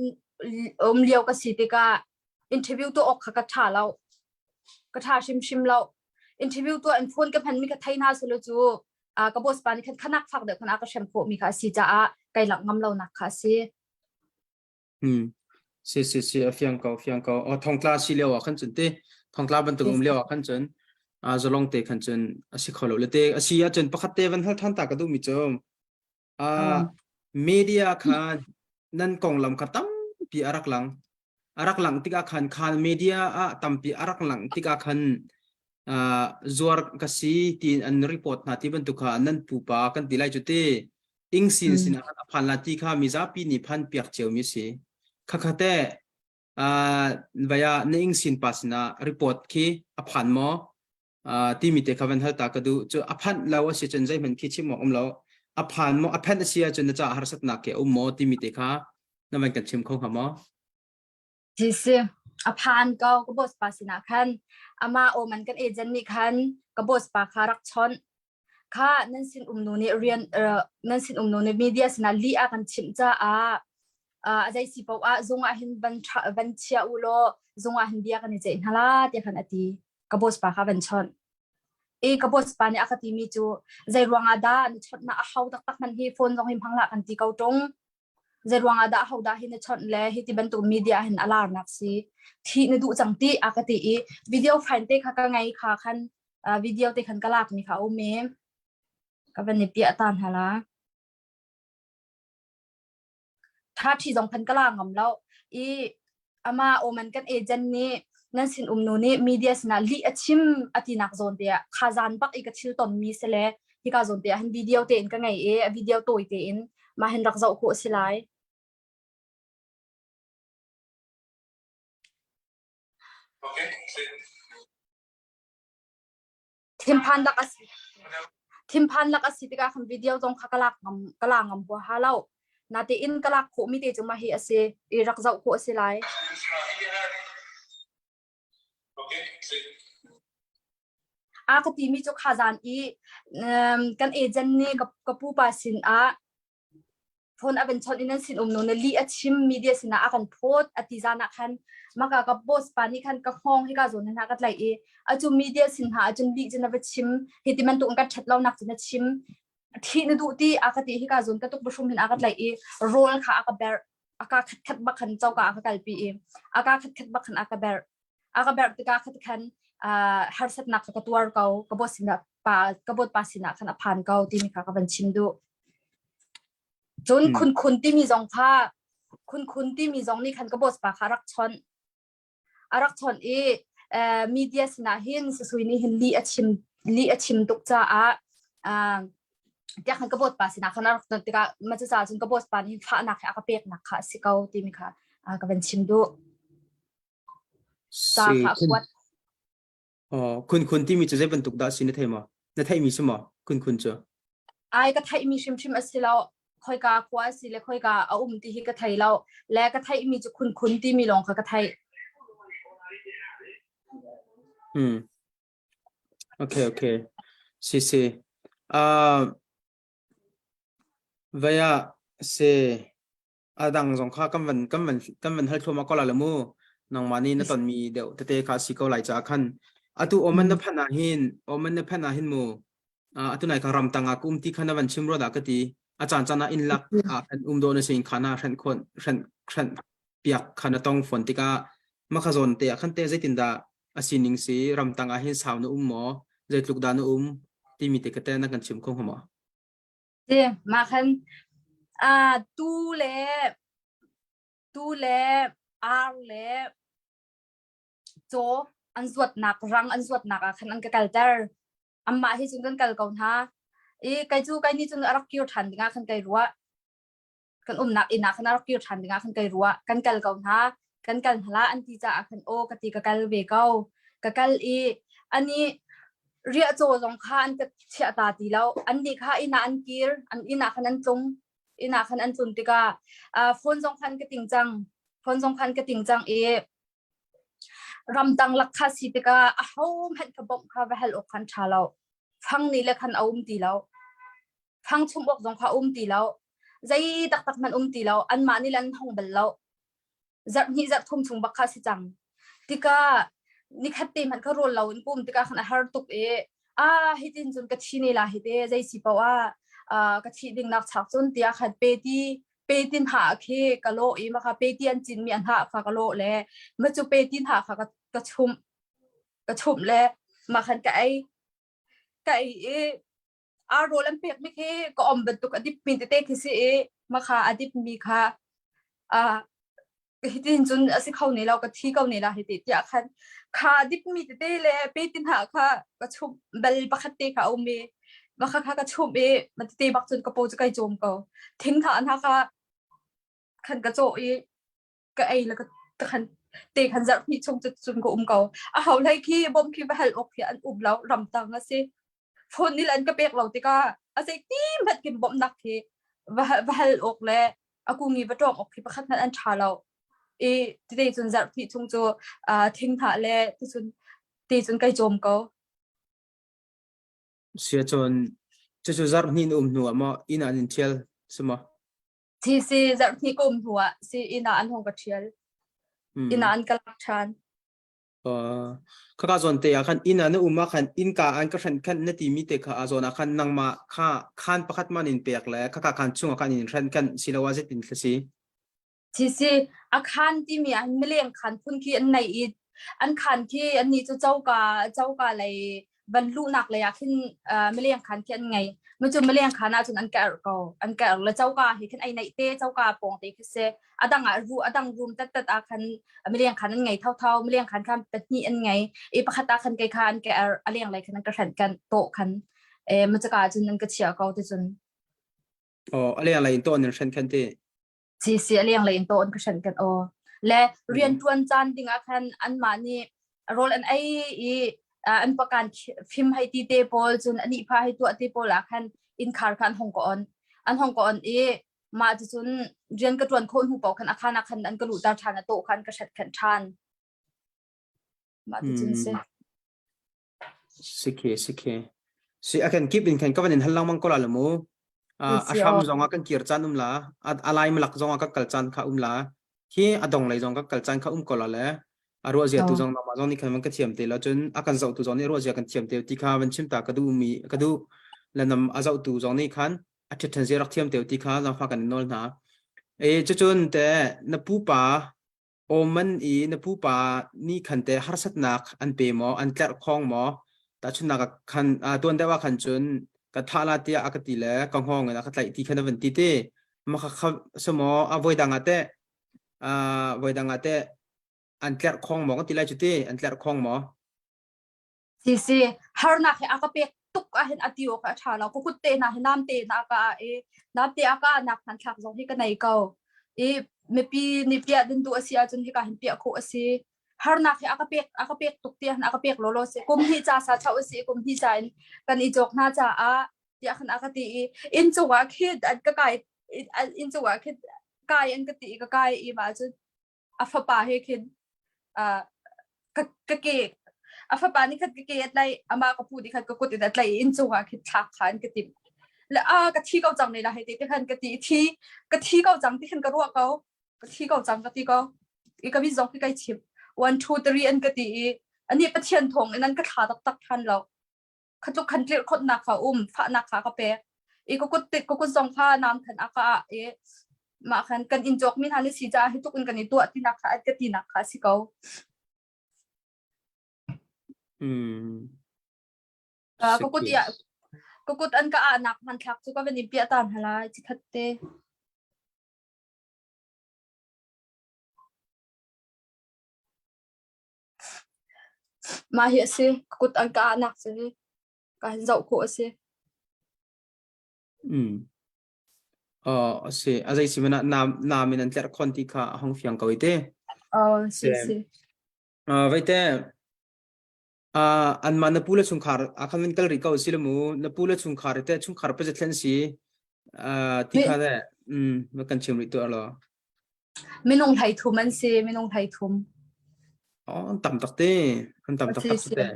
liao ka sitika interview to ok ka tha law ka tha shim law interview to an phone ka phan mi ka thaina solo chu ka boss pani khan khanak phak de khana ka shampoo mi kha si ja a kai lak ngam lo nak kha si si fiang kau thong kla si lewa khan chun te thong kla ban tu lewa khan chun zolong te khan chun asi kholo le te asi ya chun pakhat te van hal than ta ka du mi chom media khan nan kong lam khatam pi arak lang tika khan media tam pi arak lang tika khan zuar kasi tin an report na ti ban tu kha nan pu pa kan tilai chu te ing sin phan la ti kha mi za pi ni phan piak cheu mi si khakate vaya ning sin pasna report ki aphan mo ti mi te khavan hal ta ka du chu aphan law si chen jai man ki chi mo lo aphan mo aphan sia chen cha har sat na ke mo ti mi te kha na man kan chim khong ha mo ji se aphan ka boss pasina khan ama o man kan agent ni khan ka boss pa kha rak chon kha nan sin nu ni rian nan sin nu ni media sina li a kan chim cha ajai si pau zonga hin ban chia ulo zonga hin dia kan je hala te khan ati ka boss pa kha ban chon ka boss pa ni akati mi chu zai ruanga da ni chot na a hau tak man hi phone jong him phangla kan ti kau tong zerwang ada hauda hin chon le hiti ban tu media hin alar nak si thi na du changti akati e video fine te kha ka ngai kha khan video te khan kalak ni kha o me ka ban ni pi atan hala tha thi jong khan kala ngam lo e ama o man kan agent ni nan sin nu ni media sna li achim atinak zon te khazan bak ik chil ton mi sele hi ka zon te han video te in ka ngai e video toi te in ma hen rak zau ko silai Timpan lak asi tika kan video jong khakalak ngam bo halau na te in kalak kho mi te chuma hi ase i rak zau ko silai a ka ti mi chu khazan i kan agent ni ka pu pa sin a phone aben chon in sin no na li achim media sina a kan phot atizana khan maka ka boss pani khan ka khong hi ka zon na ka tlai e achu media sin ha achun li jena ba chim hitiman tu ka thatlaw nak china chim thi na du ti a ka ti hi ka zon ka tuk bushum hin a ka tlai e roll kha a ka ber aka khat ba khan chau ka kalpi e aka khat ba khan aka ber ti ka khat khan har sat nak ka tuar kau ka boss sina pa ka bot pa sina khan a phan kau ti mi kha ka ban chim du jun kun ti mi zong kha kun ti mi zong ni khan ka boss pa kha rak chon e media sina hin sui ni hin li achim tuk cha a tia khan ka bot pa sina khan rak ti ka ma cha jun ka boss pa ni pha na kha ka pek na kha sikau ti mi kha ka ban chim du sa kha kwat kun ti mi chu zai ban tuk da sin na thai ma na thai mi su ma kun chu ai ka thai mi shim asilo khoi ka kwa si le khoi ka a ti hi ka thai lao le ka thai mi chu kun ti mi long kha ka thai okay si vaya se adang jong kha kam van hal thoma ko la lamu nang mani na ton mi deu te kha si ko lai cha khan atu oman na phana hin mu atu nai ka ram tanga kum ti khana van chimro da ka ti achan chana in lak an do na sin khana ran piak khana tong phone tika makhazon te khan te zaitin da asining si ram tanga hin saunu mo zaitluk da nu ti mi te ka te na kan chim khong hama je ma khan tu le ar le cho an zuat nak rang an zuat nak khan an ka kaltar amma hi chung kan kal kaun ha e kai chu kai ni chung arak kyo than dinga khan kai ruwa kan nak ina khan arak kyo than dinga khan kai ruwa kan kal kaun ha kan kal hala an ti cha khan o ka ti ka kal ve kau ka kal e ani ria cho jong kha an ka chha ta ti lo an ni kha ina an kir an ina khan an chung ina khan an chun tika phone jong khan ka ting chang e ram tang lak kha si tika a hom het ka bom kha va hel ok khan thalo phang ni le khan ti lo phang chum ok jong kha ti lo zai tak man ti lo an ma ni lan hong bel lo zat ni zat thum chung bak kha si chang tika ni khatte man ka rol lo in pum tika khan har tuk e hitin chun ka thini la hite zai si pawa ka thi ding nak chak chun tia khat pe tin ha khe ka lo e ma kha pe ti an chin mi an ha kha ka lo le ma chu pe tin ha kha ka chum le ma khan ka ai e rol an pek mi khe ko om bet tuk adip min te khi si e ma kha adip mi kha hitin chun asi khau ne lo ka thi kau ne la hiti tia khan kha adip mi te le pe tin ha kha ka chum bel pakhat te kha me ma kha ka chum e ma te bak chun ka po chu kai chom ko thing tha an ha kha khan ka cho e ka ai la ka khan te khan zar mi chung chun ko ko a hau lai khi bom khi ba hal ok hi an lo ram tang na se phone ni lan ka pek lo te ka a se tim hat kin bom nak hi ba hal ok le aku ngi ba tong ok khi pakhat nan an tha lo e te chun zar mi chung cho thing tha le te chun kai chom ko sia chon chu zar ni nu ama ina an chel suma si zar ni kom huwa si ina an hong ka thial ina an kalak chan ข้าจนเตะขันอินอันอุ้มมาขันอินกาอันก็ขันนาทีมิเตข้าจนขันนังมาข้าขันประคัดมันอินเปียกแล้วข้าขันช่วงขันอินขันศิลวาจิตินทศีทีซีอาคารที่มีอันไม่เลี้ยงขันพุ่นที่อันไหนอีอันขันที่อันนี้จะเจ้ากาอะไรบรรลุหนักเลยอะขึ้นไม่เลี้ยงขันที่อันไงมันจะไม่เลี้ยงขันอาจจะอันแก่ก็อันแก่แล้วเจ้ากาเห็นไอไหนเต้เจ้ากาปองเตคือเสอดังรูมตัดอาคันไม่เลี้ยงขันอันไงเท่าไม่เลี้ยงขันคันเป็นนี่อันไงประคัตตาคันไกคันแก่เลี้ยงอะไรคันกระขันกันโตคันมันจะกาจนนั่นก็เชียร์เขาจนอะไรอะไรตัวนึงขันเตะซีเสียเลี้ยงเลยตัวอันก็ฉันกันและเรียนทวนจันติงอาคันอันมานี่โรลอันอันประกันฟิล์มให้ตีเตปอลจนอันนี้พาให้ตัวเตปอลอาคันอินคาร์คันฮ่องกงอันฮ่องกงมาจนเรียนกระตวนคนหูเป่าคันอาคันอันกระลุตาชานโตคันกระชัดขันชานมาจนเสียสิเคอาคันคิดเป็นขันก็เป็นหันหลังมังกรละมูอาชามจงอากันเกียร์จันละอะไรมาหลักจงอากัลจันข้าละที่อดงเลยจงกัลจันข้าก็ละแล้วรัวเสียตุจงนามาจงนี่ขันมันก็เทียมเตะแล้วจนอากันเจ้าตุจงนี่รัวเสียกันเทียมเตะที่ข้ามันชิมตากระดูแล้วนำอาเจ้าตุจงนี่ขันอาทิตย์ทันเสียรักเทียมเตะที่ข้าเราฟังกันนอนนะจนแต่นปูปาโอมันนปูปานี่ขันแต่ฮาร์สัตนักอันเปย์หมออันแกลคองหมอแต่ชุนนักขันตัวนั้นว่าขันจนก็ท่าลาเตียอากติแล้วกังห้องนะก็ไต่ที่ขนาดวันที่เต้มาข้าสมอวัยดังอาเต้วัยดังอาเต้อันแกลคองหมอก็ติไลจุดเต้อันแกลคองหมอซีฮาร์นักอากาเปกตุกอาเห็นอติโอค่ะชาเราก็คุเตนะเห็นน้ำเตนะอากาน้ำเตอากานักนันทักจงที่กันไหนเก่าไม่ปีนิเปียดินตัวเสียจนที่กันเห็นเปียโคเสียฮาร์นักอากาเปกตุกเตียนอากาเปกโลโลเสียกุมที่จ่าสาชาวเสียกุมที่จ่ากันอีจกน่าจะเตียขันอากาตีอินจัวคิดอันก็ไกอินจัวคิดไกอันก็ตีก็ไกมาจนอัฟปาเฮคิดกะเกกอัฟปานี่คัดกะเกกอะไรอามาก็พูดดิคัดก็กดติดอะไรอินจัวคิดทักขันกะติและกะที่เกาจังเลยนะให้ติคันกะติที่เกาจังที่คันกะรัวเกากะที่เกาจังกะติเกาอีกก็มีสองที่ใกล้ชิบ1 2 3อันกะติอันนี้ประเทียนทงอันนั้นก็ขาตักทันเราขจุกขันเกลียดคนนักขาฟ้านักขากระเปะอีกก็กดติดก็กดสองผ้าน้ำขันอากามาขันกันอินจอกมินฮันสิจ้าให้ทุกคนกันในตัวที่นักขาอันกะตินักขาสิเกาก็กดยาก็กดอันก็นักมันทักจุก็เป็นอิมเปียตามฮลายจิทัดเตมาเหี้ยสิกดอันก็นักสิก็เห็นเจ้าโคสิสิอาจจะสิมันนามินันเตอร์คอนติค่ะห้องเฟียงกวิเตสิไว้แต่อันมันนับพูดและชุงขารอาคารมันก็ริกาสิลมูนับพูดและชุงขารแต่ชุงขารเป็นจะเล่นสิที่ข้าได้มันกันเชื่อมริตัวหรอไม่นงไทยทุ่มมันสิไม่นงไทยทุ่มต่ำตักเต้มันต่ำตักสุดแต่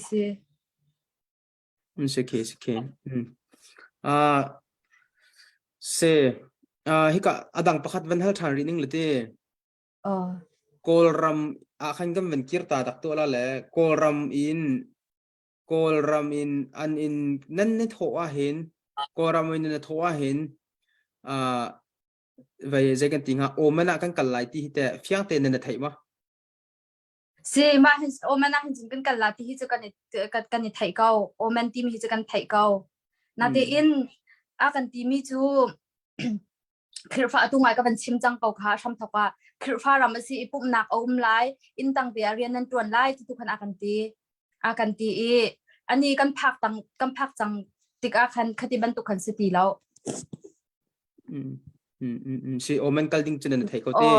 สิสิเคเซฮิกะอดังประคัดวันเฮลทารินิงเลยเต้โกลรัมขันก็เป็นกิรตาตักตัวละแหละโกลรัมอินอันอินนั่นนี่โถอาเห็นโกลรัมอินนั่นโถอาเห็นไว้ใจกันติงฮะโอมันอากันกันไล่ที่แต่เฟียงเต้นนั่นไทยมั้ยสิมาเห็นโอมันน่าเห็นจริงกันละที่จะกันไทยเก่าโอมันทีมีจะกันไทยเก่านาเดอินกันทีมีจูคือฟ้าตุ้งไงก็เป็นชิมจังเก่าค่ะช่ำทว่าคือฟ้าเราไม่สิปุ่มหนักเอาไล่อินตั้งเดียเรียนนั่นตรวนไล่ที่ทุกคนกันทีอันนี้กันพักจังติกคันคดีบรรทุกคันสติแล้วสิโอมันกัลดิ้งจนนั่นไทยเก่าเต้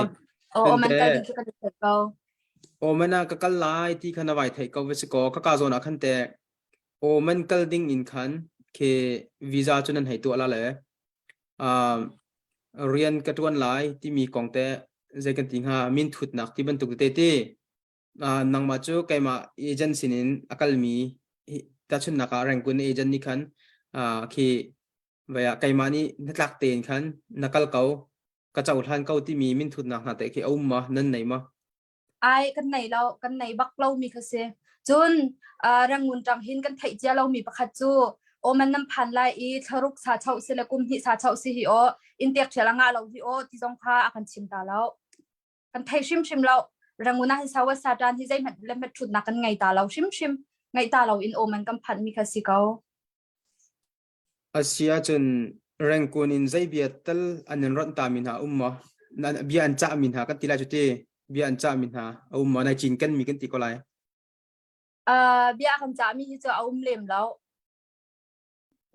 โอมันกัลดิ้งจะกันไทยเก่าโอมันน่ะก็กัลไล่ที่ขนาดไว้ไทยเก่าเวสก็ข้าโซนักขันแต่โอมันกัลดิ้งอินขันเควีซ่าจนนั่นให้ตัวละเลยเรียนกระทวนไลที่มีกองแต่ใจกันติงหามินทุดนักที่บรรทุกเตะนังมาจูไกมาเอเจนซี่นินอากาลมีแต่ชุนนักแรงกุนเอเจนนี่ขันคือเวียไกมานี่นักลักเตนขันนักเก่ากระเจ้าท่านเก่าที่มีมินทุดนักนั่นแต่คือเอามานั่นไหนมา ai kan nei bak lo mi khase chun rangun tang hin kan thei chia lo mi pakhat chu o man nam phan lai I tharuk sa chau se la kum hi sa chau si hi o in tek chelanga lo hi o ti jong kha akan chim ta lo kan thei shim lo ranguna hi sawa satan hi zai mat le mat thut na kan ngai ta lo shim ngai ta lo in o man kam phan mi khasi ko Asia chun rangkun in zai biatal anan ron ta min ha umma na bian cha min ha kan tila chute bian cha min ha umma na chin kan mi kan ti ko lai bia kan cha mi hi cha lem lo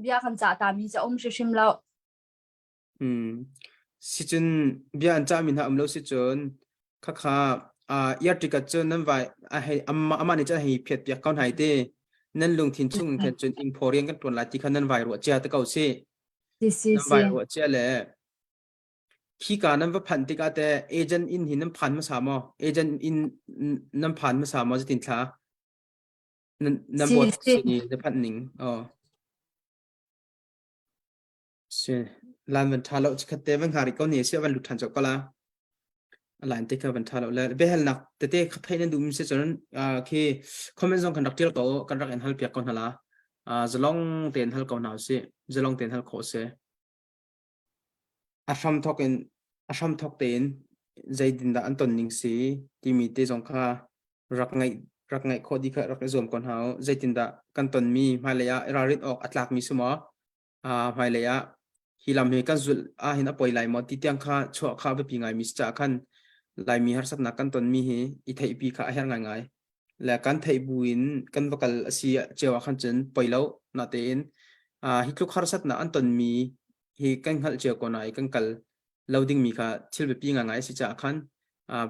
bia kan cha ta mi cha shim lo si chun bian cha min ha lo si chun kha yar tikat chun nan vai a hai amma ni cha hi phet pia kaun hai te nan lung thin chung kan chun imporian kan ton la ti khan nan vai ro cha ta kau se nan vai ro cha le khi cả năm vật phản tích à thế agent in hình năm phản mà sao mà agent in năm phản mà sao màจะติดท่าnămบทสิ่งจะพันหนึ่งเช่ลานวันท่าเราจะคัดเตวันหาริก็เนี่ยเสียวันหลุดทันจบก็ละลานที่เขาวันท่าเราแล้วเบลนักแต่เตะขับให้นั่นดูมิเสจนั้นคือคอมเมนต์ส่งกันดักเที่ยวก็กันรักเอ็นฮัลเปียกก่อนละจะลองเตียนฮัลก่อนหนาวสิจะลองเตียนฮัลโคเสอาชัมทอกเอ็นอาชัมทอกเต็นใจดินดาอันตนนิงสีที่มีเตจงค่ารักไงโคดีค่ะรักในส่วนก่อนเขาใจดินดากันตนมีมาเลยะราริดออกอัตลักมีสมอมาเลยะฮิลามเฮกันจุลหินอปอยไหลมอติเตียงค่าชั่วค่าไปปีไงมิสจ่าขันไหลมีหาสัตนักกันตนมีเฮอิไทยปีค่าเฮงไงและการไทยบุญกันวกัลเสียเจ้าขันจนปอยแล้วนาเตนฮิทุกหาสัตนักอันตนมีฮิกันหัลเจ้าก่อนไหนกันกัลเราดิ้งมีค่ะทิลไปปีง่ายสิจ่าขัน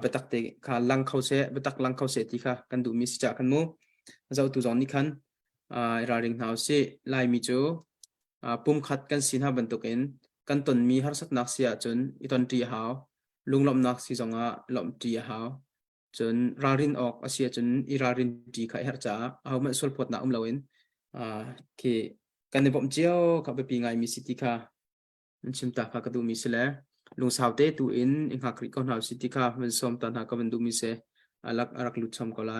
เบตักเตค่ะลังเข้าเสเบตักลังเข้าเสที่ค่ะกันดูมีสิจ่าขันมูเจ้าตัวจอนนี่ขันราริงหาวเสลายมีจูปุ่มขัดกันสินหาบรรทุกเอ็นกันตนมีหาสัตนักเสียจนอีตอนตีหาวลุงลมนักสิจงลมตีหาวจนรารินออกเสียจนอีรารินตีค่ะเฮรจ่าเอามันส่วนพดหนาเราเอ็นคือกันในบ่มเจียวขับไปปีง่ายมีสิที่ค่ะมันชิมตาค่ะกระดูมีเสลลุงสาวเตตูอินอิงหักริกอนหาวสิที่ค่ะมันสมตันหากับมันดูมีเสรักลุดชมก็ไล่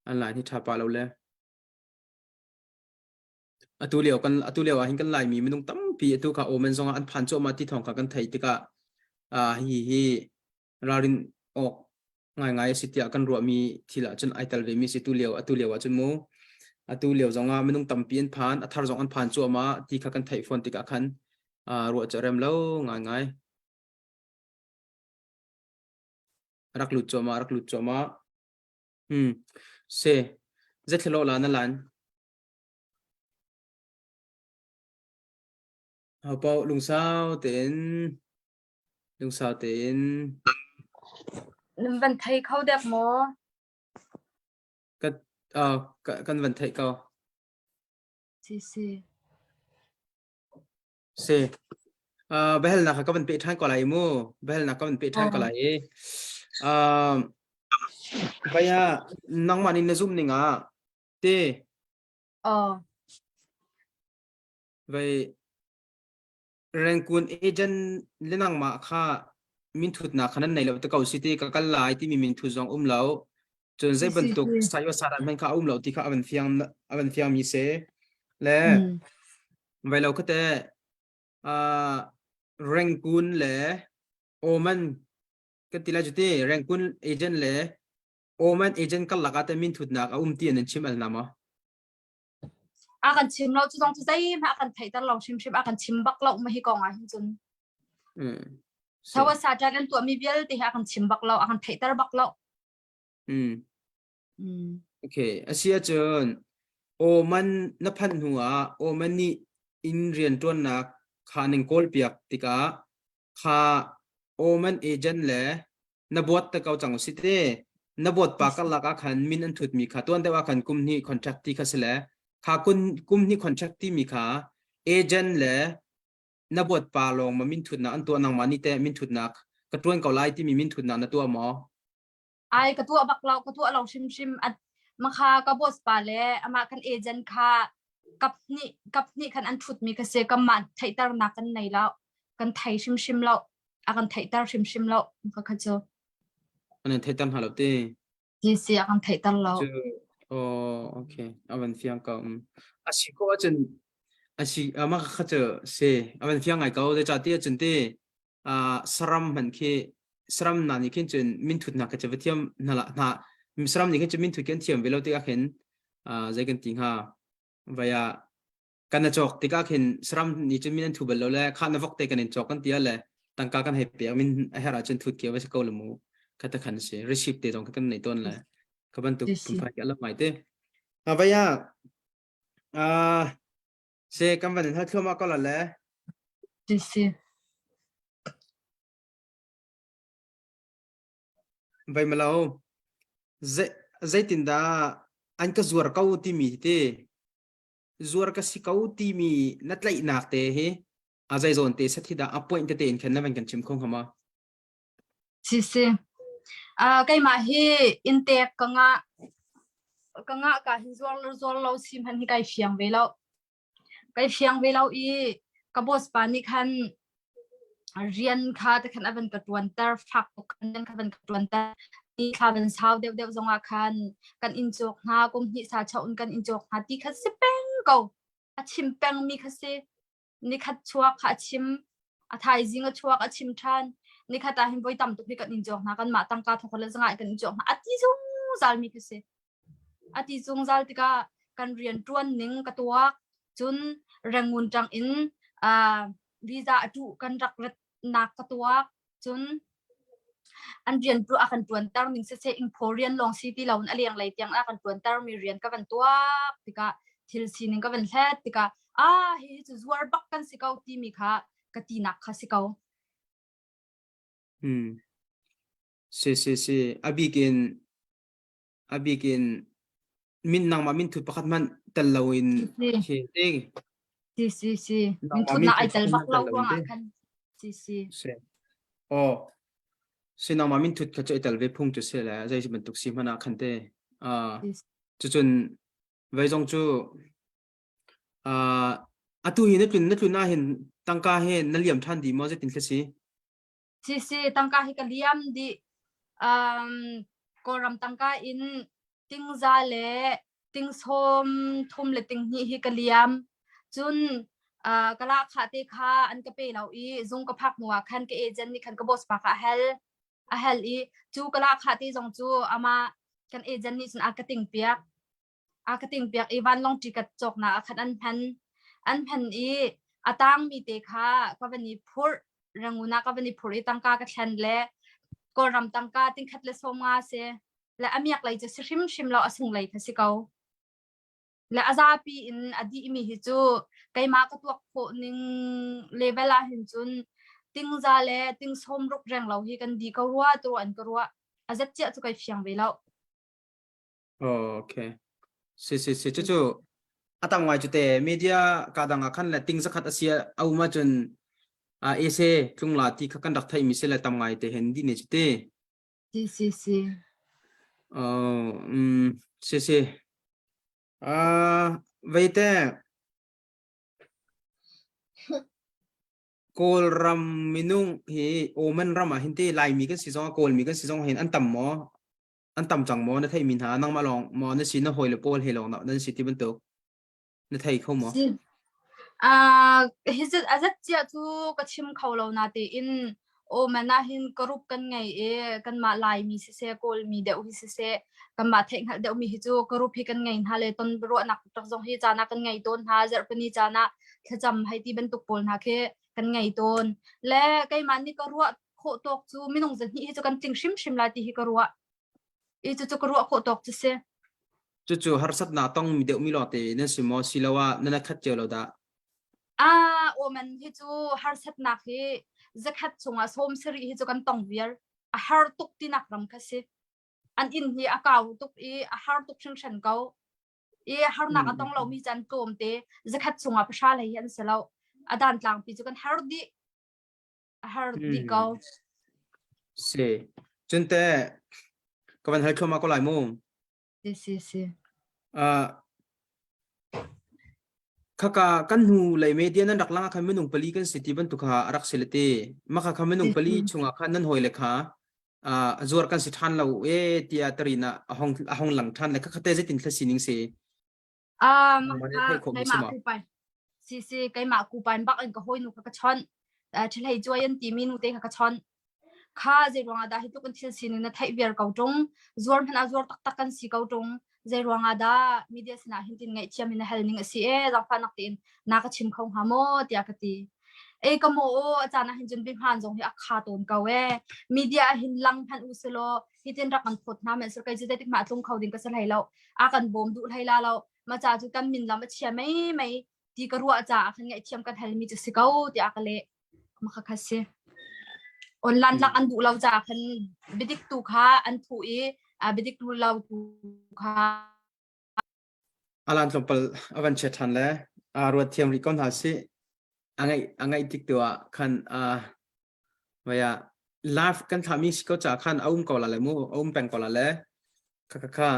อันหลายที่ทับปาเราเลยอตุเลียวหินกันไล่มีมันต้องตั้มปีอตุค่ะโอมันส่งอันผ่านโจมาที่ทองค่ะกันไทยที่ค่ะฮีรารินออกง่ายสิที่กันรัวมีทีละจนไอตัลเวมีสิตุเลียวว่าจนมูอตุเลียวส่งมันต้องตั้มปีอันผ่านอัธารส่งอันผ่านโจมาที่ค่ะกันไทยฟอนที่ค่ะคันรัวจะเริ่มแล้วง่ายรักลุดจอมาเซเจ็ดโลลานั่นล้านเอาเปาลุงสาวเต็นวันไทยเข้าเด็กหมอก็กันวันไทยก็เซเบลนักก็เป็นเปิดทางก่อนไรมู่เบลนักก็เป็นเปิดทางก่อนไรไปนั่งมาในซูมนี่งะเต้ไปแรงกุนเอเจนเล่นนั่งมาค่ะมินทุดนักขนาดไหนแล้วแต่เขาสิที่ก็ไล่ที่มีมินทุดจงแล้วจนใจบรรทุกสายว่าสารมันเขาแล้วที่เขาเอาเป็นเฟียงมีเสและไปเราก็แต่แรงกุนเลยโอมันก็ติดแล้วจุดที่แรงกุนเอเจนเลยโอมันเอเจนก็หลักแต่มินทุดนักตีนั่นชิมอะไรนะมั้งakan chim lo chu dong chu zai ma akan thei tar long shim akan chim bak lo ma hi ko nga hin chun sawa sa ta kan tu mi bial ti akan chim bak lo akan thei tar bak lo okay asia chun o man na phan huwa o man ni in rian ton na khaning kol piak tika kha o man agent le na bot ta kau chang site na bot pa ka laka khan min an thut mi kha ton dewa khan kum ni contract ti kha seleข้ากุมนี่คอนแทคที่มีค่ะเอเจนต์เลยนับบทปาลงมามินทุนนะอันตัวนางมานี่แต่มินทุนนักกระตุ้นเกาไล่ที่มีมินทุนนะนตัวหมอไอกระตัวบักเรากระตัวเราชิมอันมาค่ะกระบทปาเลยอามากันเอเจนต์ค่ะกับนี่คันอันทุดมีกระเสกมันไทยตานักกันไหนแล้วกันไทยชิมแล้วอากันไทยตาชิมแล้วมันก็เจออันนั้นไทยตาหาเราเต้ จีซีอากันไทยตลอด จะโอเคอาวันฟิงก็อาชีพก็จนอาชีพมาก็จะเสอาวันฟิงไงก็ได้จัดที่จนที่สรัมมันคือสรัมนั่นนี่คือจนมินทุนนักจะไปเที่ยวนั่นละนะสรัมนี่คือจะมินทุนกันเที่ยวเวลาที่ก็เห็นใจกันติงฮะว่า กันจอกติกาเห็นสรัมนี่จะมีนันทุบแล้วแหละข้านฟอกเตกันจอกกันเตียแหละตั้งกากันให้เปียมินไอ้หาราจนทุดเกี่ยวไว้สักเกาลมูคัตขันเสียรีชิปเตตรงกันในต้นแหละก็บรรทุกปุ่มไฟกันละไม่เต้ว่ายเสกันวันนี้ถ้าเข้ามาก็ละแหละ จีซี ไปมาแล้วใจตินดาอันก็จวรเก้าทีมีเต้จวรก็สิเก้าทีมีนัดไล่นักเต้เฮใจโซนเต้สักทีดาอัพพอยต์เต้นแค่นั้นเป็นกันชิมคงเข้ามา จีซีไกมาฮีอินเตกกังะกะฮิจวลเราซิมหันฮีไกเฟียงเวลาอีกบอสปานี่คันเรียนค่ะแต่คันอันกับตัวเตอร์ฟักกันนั้นคันกับตัวเตอร์ที่ค่ะเป็นชาวเดียวจงอาคันกันอินจอกหากุมหิสาชาอุนกันอินจอกหาที่คัดสิเป็งเกาชิมเป็งมีคัดสินี่คัดชัวค่ะชิมไทยจิงก็ชัวค่ะชิมทันนี่คัดตาหิมบอยต่ำตุกนี่กันอินจอกหากันมาตั้งการทุกคนเลยจงอากันอินจอกหาที่จงซาลมีคัดสิที่จงซาลที่กันเรียนตัวหนึ่งกับตัวจุนแรงงานจังอินวีซ่าจุกันรักนักกับตัวจุนอันเรียนตัวอากันตัวตั้งมิงเสอิงโพเรียนลองซิตี้เราอันเรียงไรเตียงอากันตัวตั้งมีเรียนกับเป็นตัวติกาทิลซีนึงกับเป็นแท้ติกาเฮ้ยจะจวบบักกันสิเขาทีมีค่ะกตีนักค่ะสิเขาเสอบิกินมินนางมามินทุดประคัดมันตะลาวินเฮ้ยซีมินทุนนักไอเตลบักเราว่างกันซีนางมามินทุดเขาจะไอเตลเวพุ่งจุดเสียแล้วใจจะเป็นตุกซิมันคันเต้จนไว้จงจูตุยนึกลุนน่าเห็นตั้งกาเห็นนั่นเหลี่ยมท่านดีมั้งจะติดแค่ซีตั้งกาให้กันเลี่ยมดีก็รำตั้งกาอินติงซาเลติงสมทุ่มเลติงฮีฮิกันเลี่ยมจุนกะละขาเตคาอันกะเปเราอีจงกะพักมัวคันกะเอเจนนี่คันกะบอสปากะเฮลอีจูกะละขาเตจงจูอามากันเอเจนนี่สุนอากะติงเปียกอีวันลองจิกะจอกนะคันอันพันอีตังมีเตคาก็เป็นอีพูดรังอุนาก็เป็นอีพูดอีตังกากะแทนเลก็รำตังกาติงคัดเลสงาเซและอามียกไหลจะชิมเราอสุงไหลทัสิเกาและอาซาปีอินอดีมีฮิจูไกมากตัวโคนิงเลเวลาหินจุนติงซาเลติงสมรุกแรงเราฮีกันดีก็รัวตัวอันก็รัวอาจจะเจ้าตัวไกเฟียงเวลาโอเคจู่ตั้งไว้จุดเตะมีเดียการดังขันและติงสักขัดอาเซียเอามาจนเอเซทุ่งลาที่ขันดักไทยมิเซลตั้งไว้เตะเห็นดีเนี่ยจุดเตะซีไว้แต่โกลรัมมินุงเฮโอมันรัมเห็นเตะลายมีกันสิจงโกลมีกันสิจงเห็นอันต่ำจังหมอในไทยมินหานั่งมาลองหมอในสินหอยหรือโปลเฮลองนั่นสิที่บรรทุกในไทยเข้าหมอฮิจอาจจะเจ้าตัวก็ชิมเขาเรานาเตอินโอมันน่าหินกรุบกันไงกันมาลายมีเสโกลมีเดวฮิเสกันมาเทงเดวมีฮิจูกรุบฮิกันไงฮาเลตอนรัวนักตักจงฮิจานักกันไงต้นฮาเจอปนิจานะขจำให้ที่บรรทุกโปลนาเคกันไงต้นและไกมันนี่ก็รัวโคตกจูไม่ต้องจะฮิจูกันติงชิมลาที่ฮิกรัวจู่ก็รัวโคตกจะเสจู่ฮาร์สัตนาต้องมีเดวมีหลอดเตนั่นสิมอสิลาวะนั่นขัดเจอเราได้โอมันฮิจูฮาร์สัตนักฮิจะขัดชงอาสมสรีฮิจูกันต้องเวียร์ฮาร์ตุกที่นักรำคัสิอันอินฮีอากาวตุกฮาร์ตุกชันเกาฮาร์นักต้องเรามีจันโจมเตจะขัดชงอาประชาเลยยันเสลาด่านกลางปีจูกันฮาร์ดีเกาเสจนแต่ก็เป็นให้เข้ามาก็หลายโมงซีข้ากันหูเลยเมเดียนั้นดักล่างข้าไม่นุ่งปลีกันสิที่บรรทุกหารักเสลเตมาข้าไม่นุ่งปลีชงข้านั้นหอยเลยค่ะ azur kan si than lo tia tarina ahong lang than le ka khate je tin thla sining se mane thei khom cái se mã ma cụ bài si cái mã cụ bài bắc anh có hoi nu ka chon chỉ lấy cho anh tìm minu te ka chon kha je ronga da hitu kan thil sin na thai ver kau tung zor hana zor tak tak kan si kau tung je ronga da media sina hintin ngai chiam in helning si e rang fa nak tin na ka chim khong hamo tia ka ti e ka mo achana hin jun bi han jong hi akha ton ka we media hin lang phan uselo hitin rak an phot na men sir kai je tik ma tung khau din ka sal hai lo a kan bom du hai la lo ma cha chu kan min lam chia mai mai ti ka ruwa cha khan ngai chiam kan helmi chu si kau ti akale ma kha khase on lan lak an du lau cha khan bidik tu kha an thu e bidik tu lau tu kha alan tlompal avan che than le ruat thiam ri kon ha si angai tik tua khan vaya live kan thami ko cha khan aum ko la le mu aum peng ko la le kha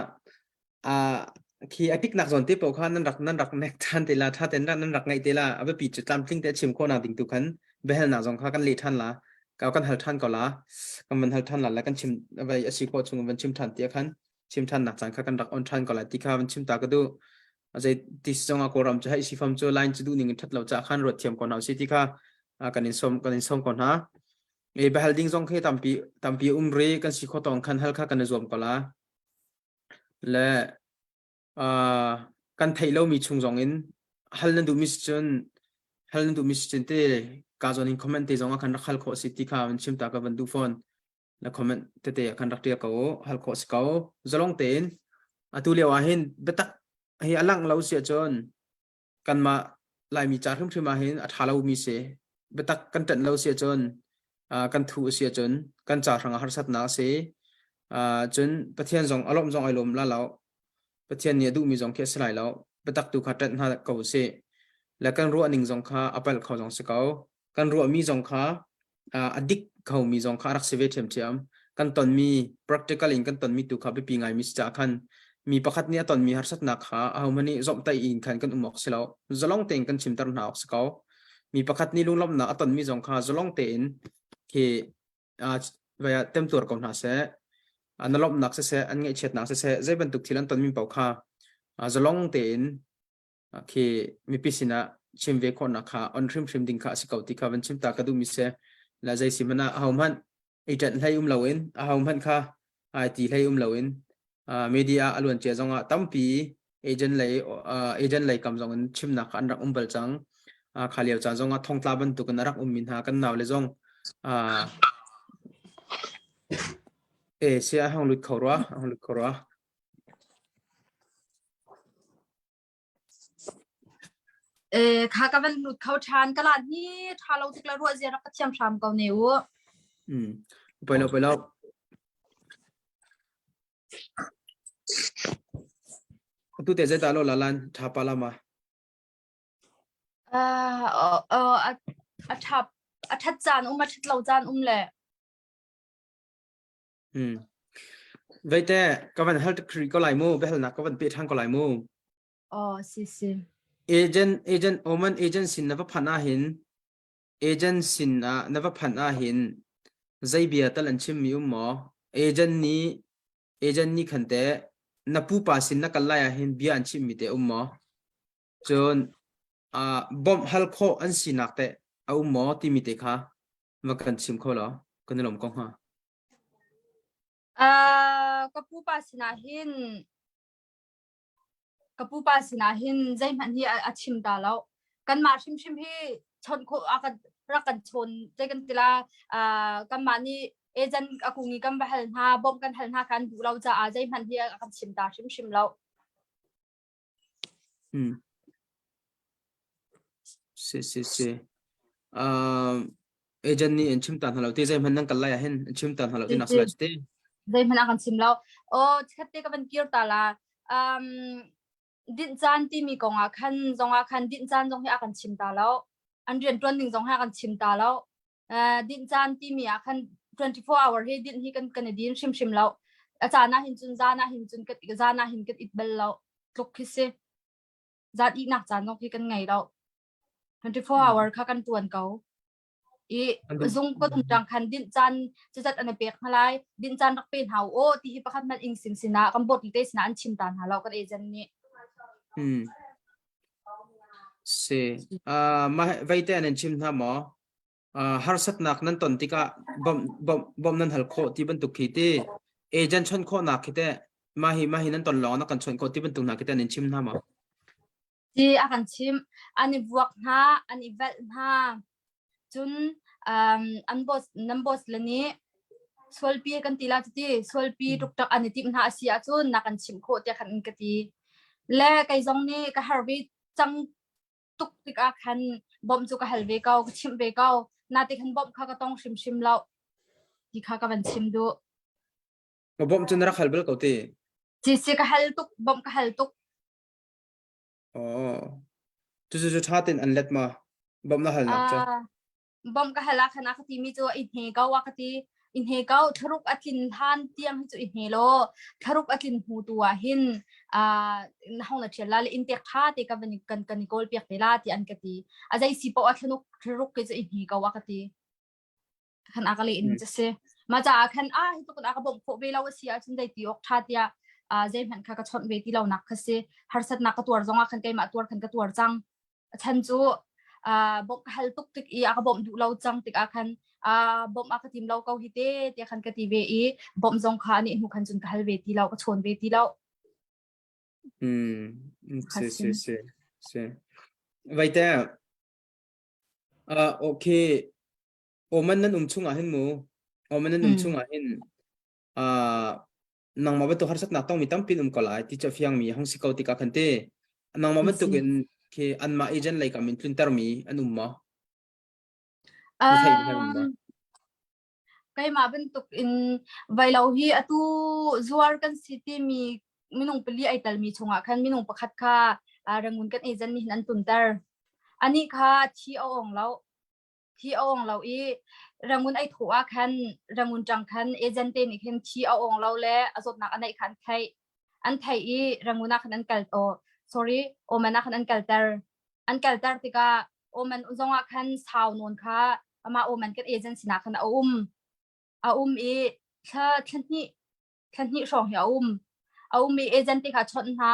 khi epic nak zon te po khan nan rak nek than te la tha ten nan rak ngai te la abe pi chu tam tling te chim ko na ding tu khan behel na zong kha kan le than la ka kan hal than ko la kan man hal than la kan chim vai asi ko chung ban chim than te khan chim than nak chan kha kan rak on than ko la ti kha ban chim ta ka du ajai tis zonga ko ram cha hai si fam chu line chu du ning that lo cha khan rot thiam ko na si ti kha kan in som ko na e behel ding zong khe tampi re kan si kho tong khan hal kha kan zom ko la le kan thei lo mi chung zong in hal na du mis chun te ka zon in comment te zonga kan rakhal kho si ti kha an chim ta ka ban du phone la comment te kan rak te ka o hal kho si ka o zalong ten atu le wa hin betak hi alang lo sia chon kan ma lai mi cha thum thima hin a thalo mi se betak kan tan lo sia chon kan thu sia chon kan cha ranga har sat na se chun pathian zong alom zong ailom la lao pathian ne du mi zong ke slai lao betak tu khatat na ko se la kan ru aning zong kha apal khaw zong se kau kan ru mi zong kha adik khaw mi zong kha rak se ve them thiam kan ton mi practical in kan ton mi tu kha be pi ngai mi cha khan mi pakhat ni ton mi har sat na kha au mani zom tai in khan kan umok selo zalong teng kan chim tar na ok skau mi pakhat ni lunglom na aton mi zong kha zalong te in ke vaya tem tur kon na se analom nak se an ngai chet nak se zai ban tuk thilan ton mi pau kha zalong te in ke mi pisina chim ve khon na kha on thrim ding kha si kauti kha ban chim ta ka du mi se la zai simana hauman itan hlai lawin hauman kha it hlai lawin media alun che zonga tampi agent lei kam zong chim na khan rak bal chang khaliaw cha zonga thongtla ban tu kan rak min ha kan naw le zong sia hang lut khorwa kha ka ban lut khau than ka lan ni tha lo tik la ro je rak chiam tham kau neu pelo tu te je ta lo lalan tha pala ma a that chan a that lo chan le veite ka ban halt kri ko lai mu behel na ka ban pe thang ko lai mu si agent oman agent sin na phana hin agent sin na phana hin zai bia tal an chim mi mo agent ni khante na pu pa sin na kala ya hin bia an chim mi te mo chon bom hal kho an sinak te au mo ti mi te kha ma kan chim kho lo kan lom kong ha kapu pa sina hin zai man hi a chim ta lo kan ma shim hi chon kho akan rakan chon zai kan tila kan ma ni agent akungi kan ba hal na bom kan hal na kan du lo cha a zai man hi akan chim ta shim lo se agent ni en chim tan halo te zai man nang kala ya hin chim tan halo te nasla te zai man akan chim lo khatte ka ban kir ta la din chan ti mi konga khan zonga khan din chan zong hi akan chim ta lo an rian tron ding zong ha akan chim ta lo din chan ti mi a khan 24 hour he din hi kan canadian shim lo achana hin chun zana hin chun kat zana hin kat itbel lo tlok khise zat i nak chan no hi kan ngai lo 24 hour kha kan tuan kau i Andun. zung ko tung jang khan din chan chachat ane pek halai din chan rak pen hau o ti hi pakhat man ing sing sina kam bot te sina an chim tan halau kan ejen ni se vai te an chim na mo har sat nak nan ton tika bom nan hal kho ti ban tu khi te agent chon kho nak khite mahi nan ton long na kan chon kho ti ban tu na kite an chim na mo ti akan chim ani buak na ani vel na chun an boss nam boss lani solpi kan tila ti solpi tuk tak ani tim na asia chun na kan chim kho te khan ka ti le kai zong ni ka harbi chang tuk tik a khan bom chu ka halve kau ka chim ve kau na te khan bom kha ka tong shim lau ti kha ka ban chim du bom chun ra khal bel ko te si ka hal tuk bom ka hal tuk chu thatin an let ma bom na hal nak cha bom ka hala khana ka ti mi chu in he kau wa ka ti in he kau tharuk atlin than tiam hi chu in he lo tharuk atlin hu tua hin na hong na thela le in tek tha te ka ban kan kol pek te la ti an ka ti azai si po athlunuk tharuk ke chu in he kau wa ka ti khan akale in che se ma cha khan hi to ka bom kho be law sia chun dai ti ok tha tia zai man kha ka chon be ti law nak kha se har sat na ka tuar zonga khan kai ma tuar khan ka tuar chang chan chu bom hal tuk tik i aka bom du law chang tik akhan bom aka tim law kau hi te khan ka ti ve i bom zong kha ni hu khan chun ka hal ve ti law ka chon ve ti law se vai te okay oman nan chunga hin mu oman nan chunga hin nang ma ba to har sat na tong mi tam pin kolai ti cha fiang mi hang si kau ti ka khan te nang ma ba to gen ke an ma agent like amin tlin tar mi anum ma kai ma ben tuk in vai law hi atu zuar kan city mi minung peli ai tal mi chunga khan minung pakhat kha rangun kan agent ni nan tuntar ani kha thi ong law i rangun ai thoa khan rangun chang khan agent te ni khen thi ong law le azot nak anai khan khai an thai i ranguna khan an kal to sorry omana khan an kaltar tika oman zonga khan saw non kha ama oman ket agency na khan i thani shong ya mi agency kha chon ha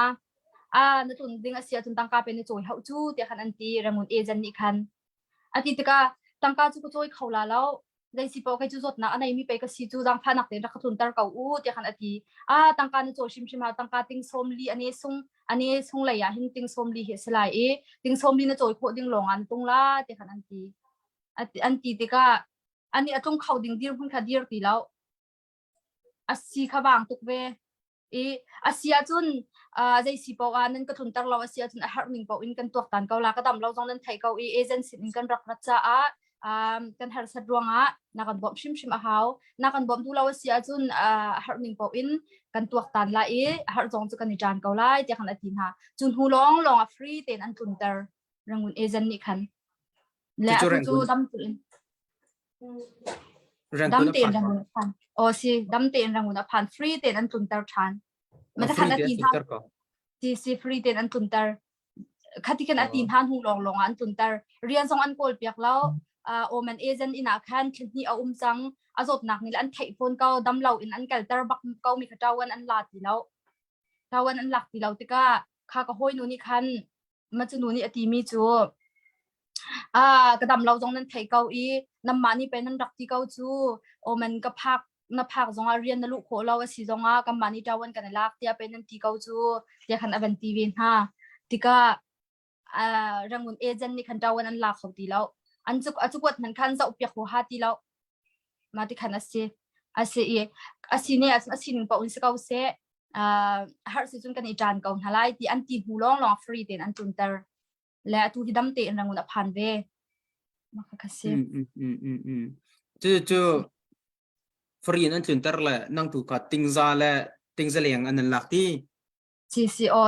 na tun ding asia tun tangka pe ni choi hau chu te khan an ti rangun agent ni khan ati tika tangka chu ko choi khawla law dai si po kai chu zot na anai mi pe ka si chu jang phanak te rakha tun tar kau u te khan ati tangka ni choi shim ha tangka ting somli ani sung la ya hin ting somli he selai e ting somli na choi kho ding long an tung la te khan anti tika ani atung khau ding dir hun kha dir ti law asi kha bang tuk ve e asia chun dai si po nan ka thun tar law asia chun har ning po in kan tuak tan kau la ka dam law jong nan thai kau e agency in kan rak cha kan har sat ruanga na kan bom shim a haw na kan bom du law sia chun har ning po in kan tuak tan la e har jong chu kan ni jan kau lai te khan atin ha chun hu long a free ten an tun tar rangun agent ni khan le chu dam tin dam ten rangun phan si dam ten rangun a phan free ten an tun tar than ma ta khan atin ha si free ten an tun tar khati kan atin han hu long an tun tar rian song an kol piak law oman agent ina khan thni a chang azot nak ni an thai phone kau dam law in an kal tar bak kau mi khatawan an la ti law tawan an lak ti law tika kha ka hoi nu ni khan ma chu nu ni ati mi chu ka dam law jong nan thai kau i nam ma ni pe nan rak ti kau chu oman ka phak na phak zonga rian na lu kho law si zonga ka mani tawan kan lak tia pe nan ti kau chu te khan aban ti ven ha tika rangun agent ni khan tawan an lak khau ti law achukot nan khan za upyak ho hati law mati khan asi ne asin pa un se kau se har si chun kan i jan kau halai ti an ti hu long free ten an tun tar le atu hidam te an rangun a phan ve maka khase chu free nan tun tar le nang tu ka tingza leng an lak ti CCO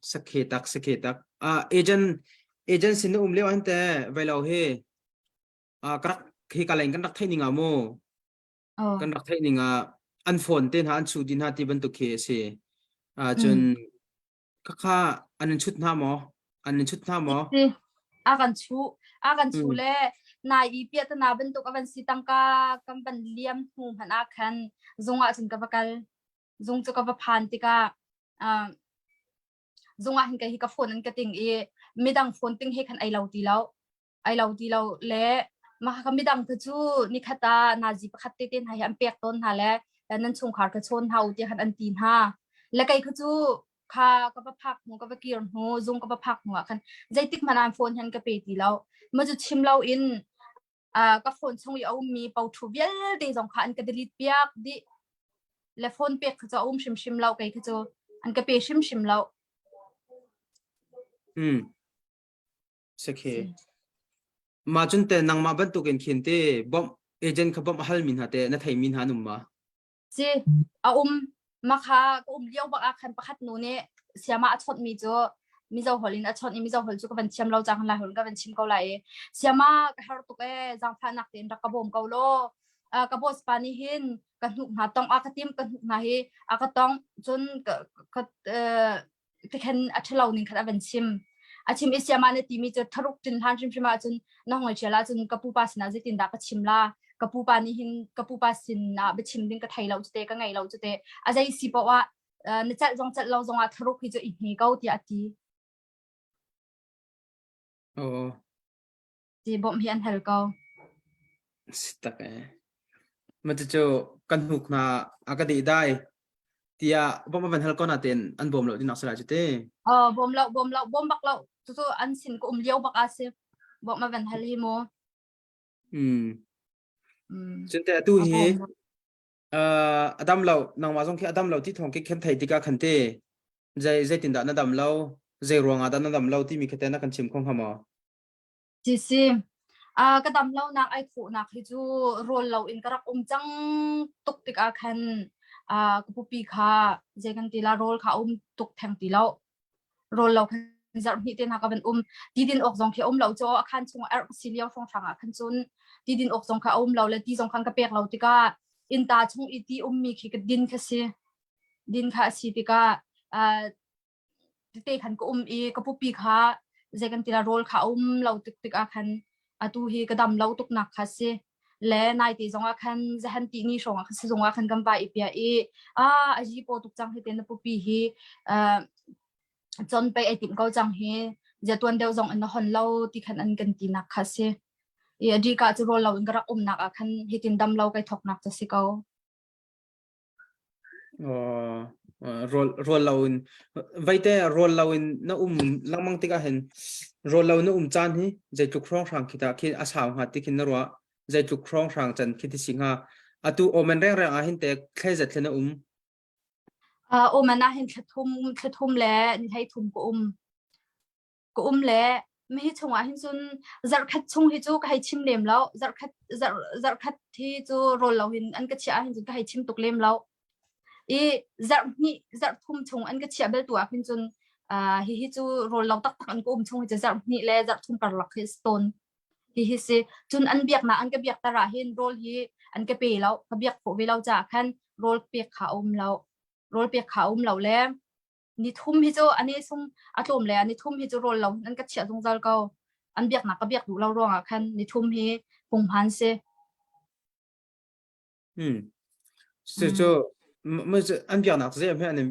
sakhetak agent sin umle an te vailaw he krak khi kaleng kan rak thai ninga mo kan rak thai ninga an phone ten ha an chu din ha ti ban tu khe se chun kha an chut na mo akan chu akan อืม chule na ipia ta na bentuk akan sitang ka kan ban liam hu han akan zonga chin ka bakal zong chu ka ba phan tika zonga hin ka hi ka phone an ka ting e midang phone ting he khan ai lau ti lau le ma ka midang thu chu ni khata na ji pakhat te ten ha am pek ton ha le nan chung khar ka chon hau ti khan an tin ha le kai khu chu kha ka ba phak mu ka ba kir hu zung ka ba phak mu khan jaitik manam phone han ka pe ti lau ma chu chim lau in ka phone chung i au mi pau thu vial de jong kha an ka delete piak di le phone pek cha shim lau kai khu chu an ka pe shim lau อืมสักเคมาจนแต่นางมาบรรทุกเงินเขียนเต้บอมเอเจนต์เขาบอมฮัลมินหาเต้นั่นไทยมินหาหนุ่มมา si ma kha ko liao ba khan pakhat nu ne siama achot mi jo mi zo holin achot mi zo hol chu ka ban chiam lo chang la hol ka ban chim ko lai siama har tu ke jang pha nak tin ra ka bom ko lo ka bos pani hin ka nu ha tong a ka tim ka nu na hi a ka tong chun ka te khan athlo ning kha ban chim achim e siama ne ti mi chu tharuk tin han chim chima chun na hoi chela chun ka pu pa sina ji tin da ka chim la ka pu pa ni hin ka pu pa sin na be chim ding ka thai lo chute ka ngai lo chute a jai si pa wa na chat lo zong a tharuk hi chu i hi kau ti ati โอ้ ti bom hi an hel kau สิตักเอมันจะเจอกันหุกนาอากาศดีได้ที่อ่ะบอมเป็นฮัลก็น่าเต้นอันบอมเราที่นักสลายจุดเต้ bom lo bom bak lo tu an sin ko liao bak ase bom ma van hel hi mo อืมจนแต่ตู้เฮอดัมเรานางมาส่งแค่อดัมเราที่ทองแค่แค่ไทยที่กาคันเต้ใจตินดานาดัมเราใจรวงอาดันนาดัมเราที่มีแค่แต่นักกันชิมของเขามา ji si ka dam lo nak ai khu nak hi chu rol lo in karak chang tuk tik a khan ka pu pi kha je kan ti la rol kha tuk thang ti lo rol lo khan zar hi ten ha ka ban ti din ok jong khi lo cho khan chung ar siliao thong thang a khan chun ti din ok jong kha lo le ti jong khan ka pek lo ti ka in ta chung i ti mi khi ka din kha si din kha si ti ka te khan ko i ka pu pi kha je kan ti la rol kha lo tik tik a khan atu hi ka dam lo tuk nak kha si le nai ti zonga khan zahan ti ni shonga kha si zonga khan gam ba ipia aji po tuk chang hi ten pu pi hi chon pe ai tim ko chang hi je tuan deu zong an hon lo ti khan an kan ti nak kha si di ka chu rol lo in garak nak a khan hi tin dam lo kai thok nak cha si ko อ๋อโรลเราอินไว้แต่โรลเราอินน่าลังมังติกาเห็นโรลเราน่าจานฮีใจจุกครองทางคิดาคิดอาสาวหัดที่คิดนรัวใจจุกครองทางจันคิดที่สิงหาอะตูโอมันแรงอาหินแต่แค่จะเทน่าโอมันน่าเห็นทะทุ่มแล้วนี่ให้ทุ่มก็แล้วไม่ให้ชงหินซุนจัดคัดชงให้จูก็ให้ชิมเล่มแล้วจัดคัดที่จูโรลเราหินอันก็เชียหินจุก็ให้ชิมตุกเล่มแล้วจัดทุ่มชงอันก็เชียเบลตัวหินจุนฮิจูโรลเราตักอันก็ชงให้จัดนี่แล้วจัดทุ่มปลาหลักฮิสโตนฮิสิจุนอันเบียกนะอันก็เบียกตาราหินโรลฮิอันก็เปย์แล้วก็เบียกโผล่ไปเราจากขันโรลเปียกขาเราโรลเปียกขาเราแล้วนี่ทุ่มฮิจูอันนี้ซุ่มอารมณ์แล้วนี่ทุ่มฮิจูโรลเราอันก็เชียตรงจัลก็อันเบียกนะก็เบียกดูเราร่วงขันนี่ทุ่มฮิปงพันเซจู่มันจะอันเบียกนักจะไม่อันนี้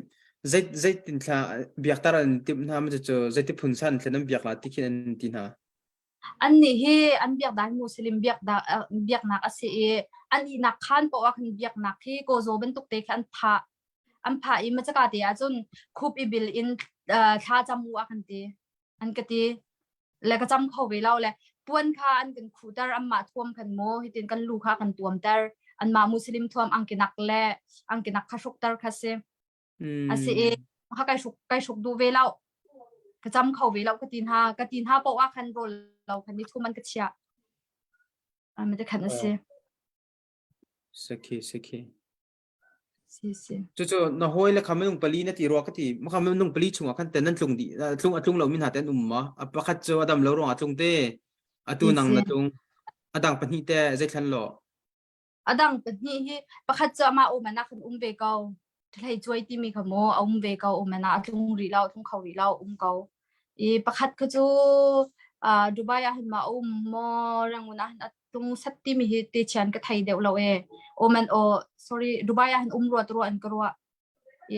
ใจตินท่าเบียกตารันติมท่ามันจะใจติพุนสันแต่นั้นเบียกละที่คิดอันตินท่าอันนี้ฮิอันเบียกได้มุสลิมเบียกนักอาศัยอันนี้นักขันเพราะว่าคันเบียกนักที่โกโซเป็นตุกเตะอันพาอิมันจะกาเดียจนคูบอีบิลอินท่าจมูกอันตีอันกตีแล้วก็จำเขาไว้เล่าเลยปวนค่ะอันกันคูดาร์อันมาท่วมกันโมฮิตินกันลูกค่ะกันตัวมดาร์อันมามุสลิมท่วมอังกินักเล่อังกินักข้าชุกดาร์ค่ะเซอาศัยข้าไก่ชุกดูเวลาก็จำเขาไว้เล่ากตินห้าเพราะว่าคันโรลเราคันนี้ทุ่มมันก็เชียมันจะขันนะเซสักทีสิจู่ๆน่าห้อยแล้วคำนั้นนุ่งปลีนั่นที่รัวก็ที่มันคำนั้นนุ่งปลีชงอ่ะคันแต่นั่นชงดีชงเราไม่หาแต่นุ่มอ่ะประคัตเจอดำเราร้องชงเต้ตูนังนั่นชงดังปนีแต่ใจฉันหล่อดังปนีที่ประคัตเจอมาโอมันนักขันเบเกาที่ให้ช่วยที่มีขโมเบเกาโอมันนักทุ่งรีเล่าทุ่งเขารีเล่าเกาประคัตก็จู่ ดูไบอ่ะเห็นมามอรังอุนะตรงสัตติมีฮิติชันก็ไทยเดียวเราโอมันsorry ดูไบอ่ะเห็นรัวอันกรัว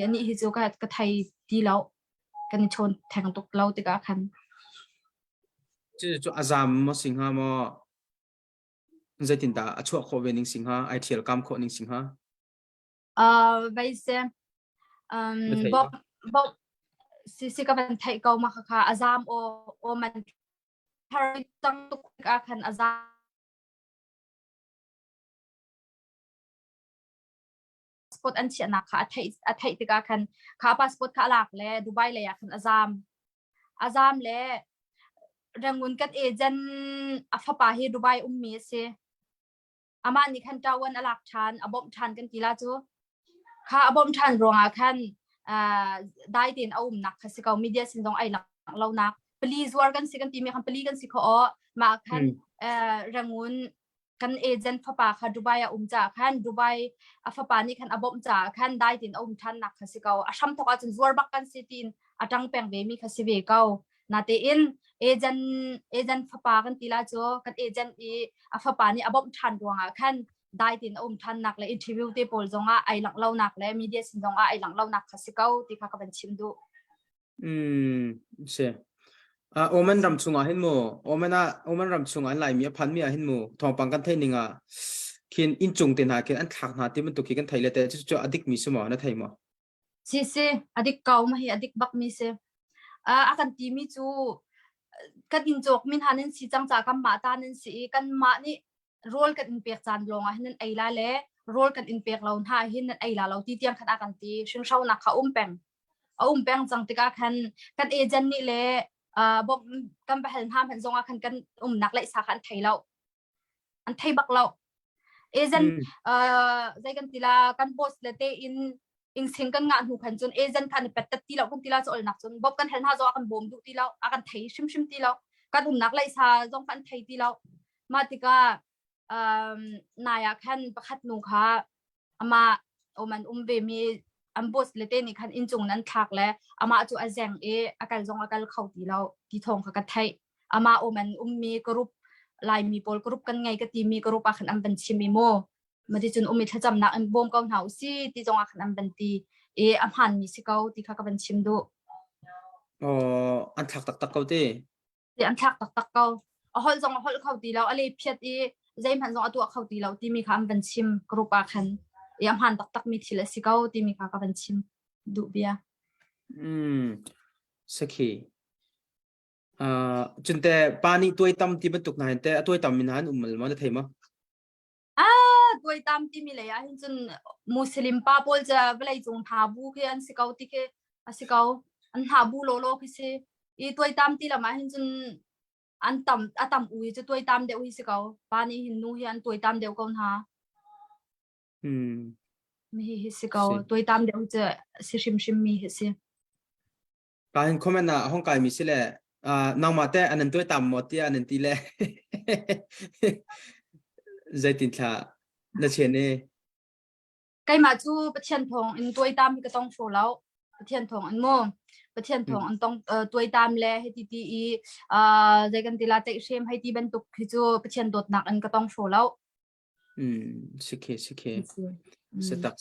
อันนี้ฮิจูก็ไทยดีแล้วกันชนแทงตุกเราติกาคันจะอาจารย์มาสิงหามาใจตินตาช่วยโควิดนิสิงหาไอเทียลกามโคนิสิงหาไปเสียไม่ใช่บอกสิกับเป็นไทยเก่ามาค่ะอาจารย์มันถ้าจังตุกอาคันอาจารย์สปอตอันเชียนักค่ะไทยติกาคันค่ะพาสปอร์ตค่ะหลักเลยดูไบเลยคันอาจารย์เลยรังวุนกัดเอเจนอัฟปาฮีดูไบมีเสอามานี่คันเจ้าวันอลักชันอบอมชันกันกีฬาจูค่ะอบอมชันรองอาคันได้เดินเอานักค่ะสิเขามีเดียสินตรงไอ้หลังเรานักพลีสวาร์กันสิกันทีมีคันพลีกันสิเขามาคันรังวุนกันเอเจนฟ้าป่าค่ะดูไบจ่าคันดูไบฟ้าป่านี่คันอบอมจ่าคันได้เดินเอาชันนักค่ะสิเขาอาชัมทว่าจนสวาร์บักกันสิตินอาจังแปงเวมีค่ะสิเวเขานาเตอินเอเจนฟ้าป่ากันทีละจูกันเอเจนฟ้าป่านี่อบอมชันดวงคันได้ตินทันนักเลยอินทิวิวเตปอลจงไอหลังเล่านักเลยมีเดียสินจงไอหลังเล่านักค่ะสิเขาที่เขาเป็นชิมดูใช่โอมันรำชุงอ่ะเห็นมั้โอมันรำชุงอ่ะหลายมีพันมีอ่ะเห็นมั้ทองปังกันไทยนิงอ่ะคินอินจงเต็นหาคินอันถักหาที่มันตุกิกันไทยเลยแต่จะอดิกมีสมอนะไทยมั้สิอดิกเก่ามาเฮอดิกบักมีเสอากันทีมีจูกันอินจกมินหานินสิจังจากกันมาตานินสิกันมานี่โรลกันอินเปียกจานลงอ่ะหินไอลาเล่โรลกันอินเปียกเราท่าหินไอลาเราตีเตียงขันอากันตีซึ่งเช้านักเขาแปงจังติกาคันกันเอเจนนี่เล่บอกกันไปเห็นห้ามเห็นทรงอาคันกันนักเลยสาขันไทยเราอันไทยบักเราเอเจนใจกันตีละกันบอสเลเตอิงสิงกันงานหูขันจนเอเจนคันเป็ดตัดตีเรากันตีละจะอลนักจนบอกกันเห็นห้าจอกันบอมดูตีเราอากันไทยชิมตีเรากันนักเลยสาจงกันไทยตีเรามาติกานายคันประคัดนูค่ะมามันเวมีอันบอสเลเตนี่คันอินจงนั้นทักแล้วมาจูอาเซงอาการจงอาการเขาตีเราที่ทองค่ะกันไทยมามันมีกรุ๊ปลายมีโปลกรุ๊ปกันไงก็ตีมีกรุ๊ปอาคันอันเป็นชิมิโมมาที่จนมีถ้าจำนักอันบอมกองเฮาสิที่จงอาคันอันเป็นตีอันหันมีสิเขาที่ค่ะก็เป็นชิมดูอันถักตักเขาตีอันทักตักเขาฮอลจงฮอลเขาตีเราอะไรเพียดใจมันจงตัวเขาตีเราที่มีค่ะอันเป็นชิมกรุ๊ปอาคันยังหันตักมีทีละสิเขาที่มีค่ะก็เป็นชิมดูเบียสักทีจนแต่ปานี่ตัวตั้มที่บรรทุกนายแต่ตัวตั้มมินหันมันมันจะเทมั้ยตัวตั้มที่มีเลยเห็นจนมุสลิมป้าพูดจะเวลาจงทาบูคืออันสิเขาที่คือสิเขาอันทาบูโลคือสิตัวตั้มที่ละมาเห็นจนอันตั้มอุ้ยจะตัวตั้มเดียวสิเขาปานี่เห็นนู้เห็นตัวตั้มเดียวกันฮะมีสิเขาตัวตั้มเดียวจะชิมมีสิการคอมเมนต์ห้องกายมีสิแหละน้องมาแต่อันนั้นตัวตั้มหมดที่อันนั้นตีแหละใจติดท่านั่นเช่นนี้ใกล้มาจูประเทศทองอันตัวตั้มก็ต้องโชว์แล้วประเทศทองอันโม่ประเทศทองอันต้องตัวตั้มเลยให้ตีใจกันตีลาเตะเชมให้ตีบรรทุกคือจูประเทศโดดหนักอันก็ต้องโชว์แล้วสิเคสตัก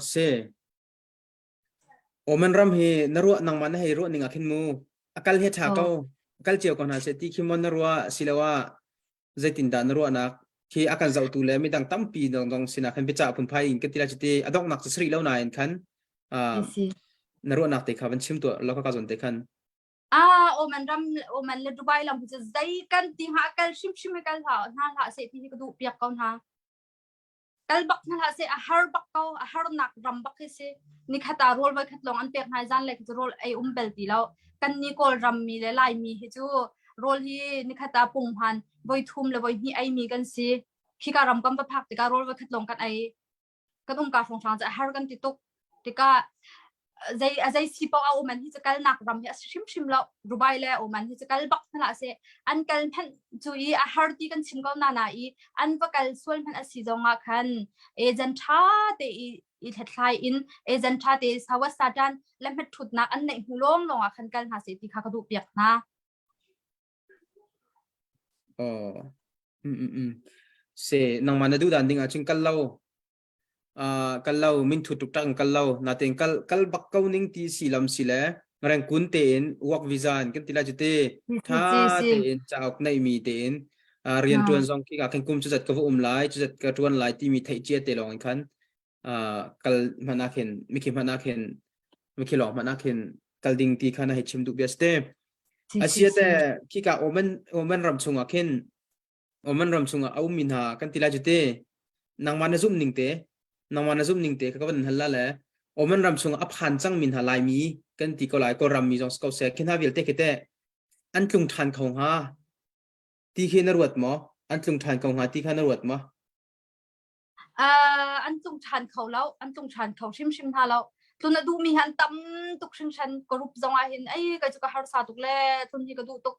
เซโอมันรำให้นรัวนังมันให้รัวนิ่งขึ้นมูอากาศเฮชาเขาอากาศเจียวกันหาเสตีคิมันนรัวสิเลว่าใจตินดานรัวนักที่อาการเจ้าตัวเลยไม่ดังตั้มปีดองสินะขันไปจ่าพุ่นพายอินก็ตีละจิตอดอกนักสรีแล้วนายขันนรัวนักเตะขับชิมตัวแล้วก็การสนเตะขันโอมันเลดูไบลำพูจะใจกันตีหากันชิมกันหาหน้าหาเสตีก็ดูเปียกกันหากันบักนั่นหาเสอาหารบักเขาอาหารหนักรำบักเสนี่ขัดโรลไว้ขัดลงอันเปียกนายจันเลยขัดโรลเบลตีแล้วกันนี่ก็รำมีเลยลายมีให้จูโรลที่นี่ขัดปุ่งพันบอยทุ่มเลยบอยนี่มีกันสิขี้การรำกันไปพักติการโรลไว้ขัดลงกันกันการฟงฟางจะอาหารกันติตุกติกาใจสิปเอามันที่จะกันหนักรำเนี่ยชิมแล้วรูใบแล้วมันที่จะกันบักนั่นแหละเสอันกันพันจุยอาหารที่กันชิมก็นานาอันว่ากันส่วนพันอสิจงอาคันเอเจนท่าเตอีทัดไลอินเอเจนท่าเตสาวสาดันและมันถุดนักอันไหนหูล้มลงอาคันกันหาเสติขากระดูกเปียกนะ เสนังมานาดูดันดิงอาจึงกันเล่ากันเล่ามินทุตุตังกันเล่านาเต็งกันบักเก้านิ่งตีสีลำสีแลแรงกุนเตนวักวิจารกันติลาจุเตท่าเตนจะออกในมีเตนเรียนตัวนซองที่กับคุมจุดจัดกับไลจุดจัดกับตัวนไลที่มีไทยเจียเตลองคันกัลมานาเข็นมิคิมานาเข็นมิคิหลอกมานาเข็นกัลดิงตีขันให้ชิมดูเบียสเตอาเซียแต่ที่กับโอมันรำชงอ่ะเข็นโอมันรำชงอ่ะเอามินหากันติลาจุเตนางมานาซุ่มนิงเตนางมานาซุ่มนิงเตก็วันฮัลละแหละโอมันรำชงอ่ะพันจังมินหาลายมีกันตีก็ลายก็รำมีจงสกาวเซคินฮาวิลเตกเตอันตุงทันของฮาที่เขนรวดมั้อันตุงทันของฮาที่เขนรวดมั้ อันจงชันเขาแล้วอันจงชันเขาชิมท่าแล้วตุนดูมีหันตั้มตุกชิงชันก็รูปจงอาเห็นไอ้ก็จะก็หาสาตุกเล่ตุนที่ก็ดูตุก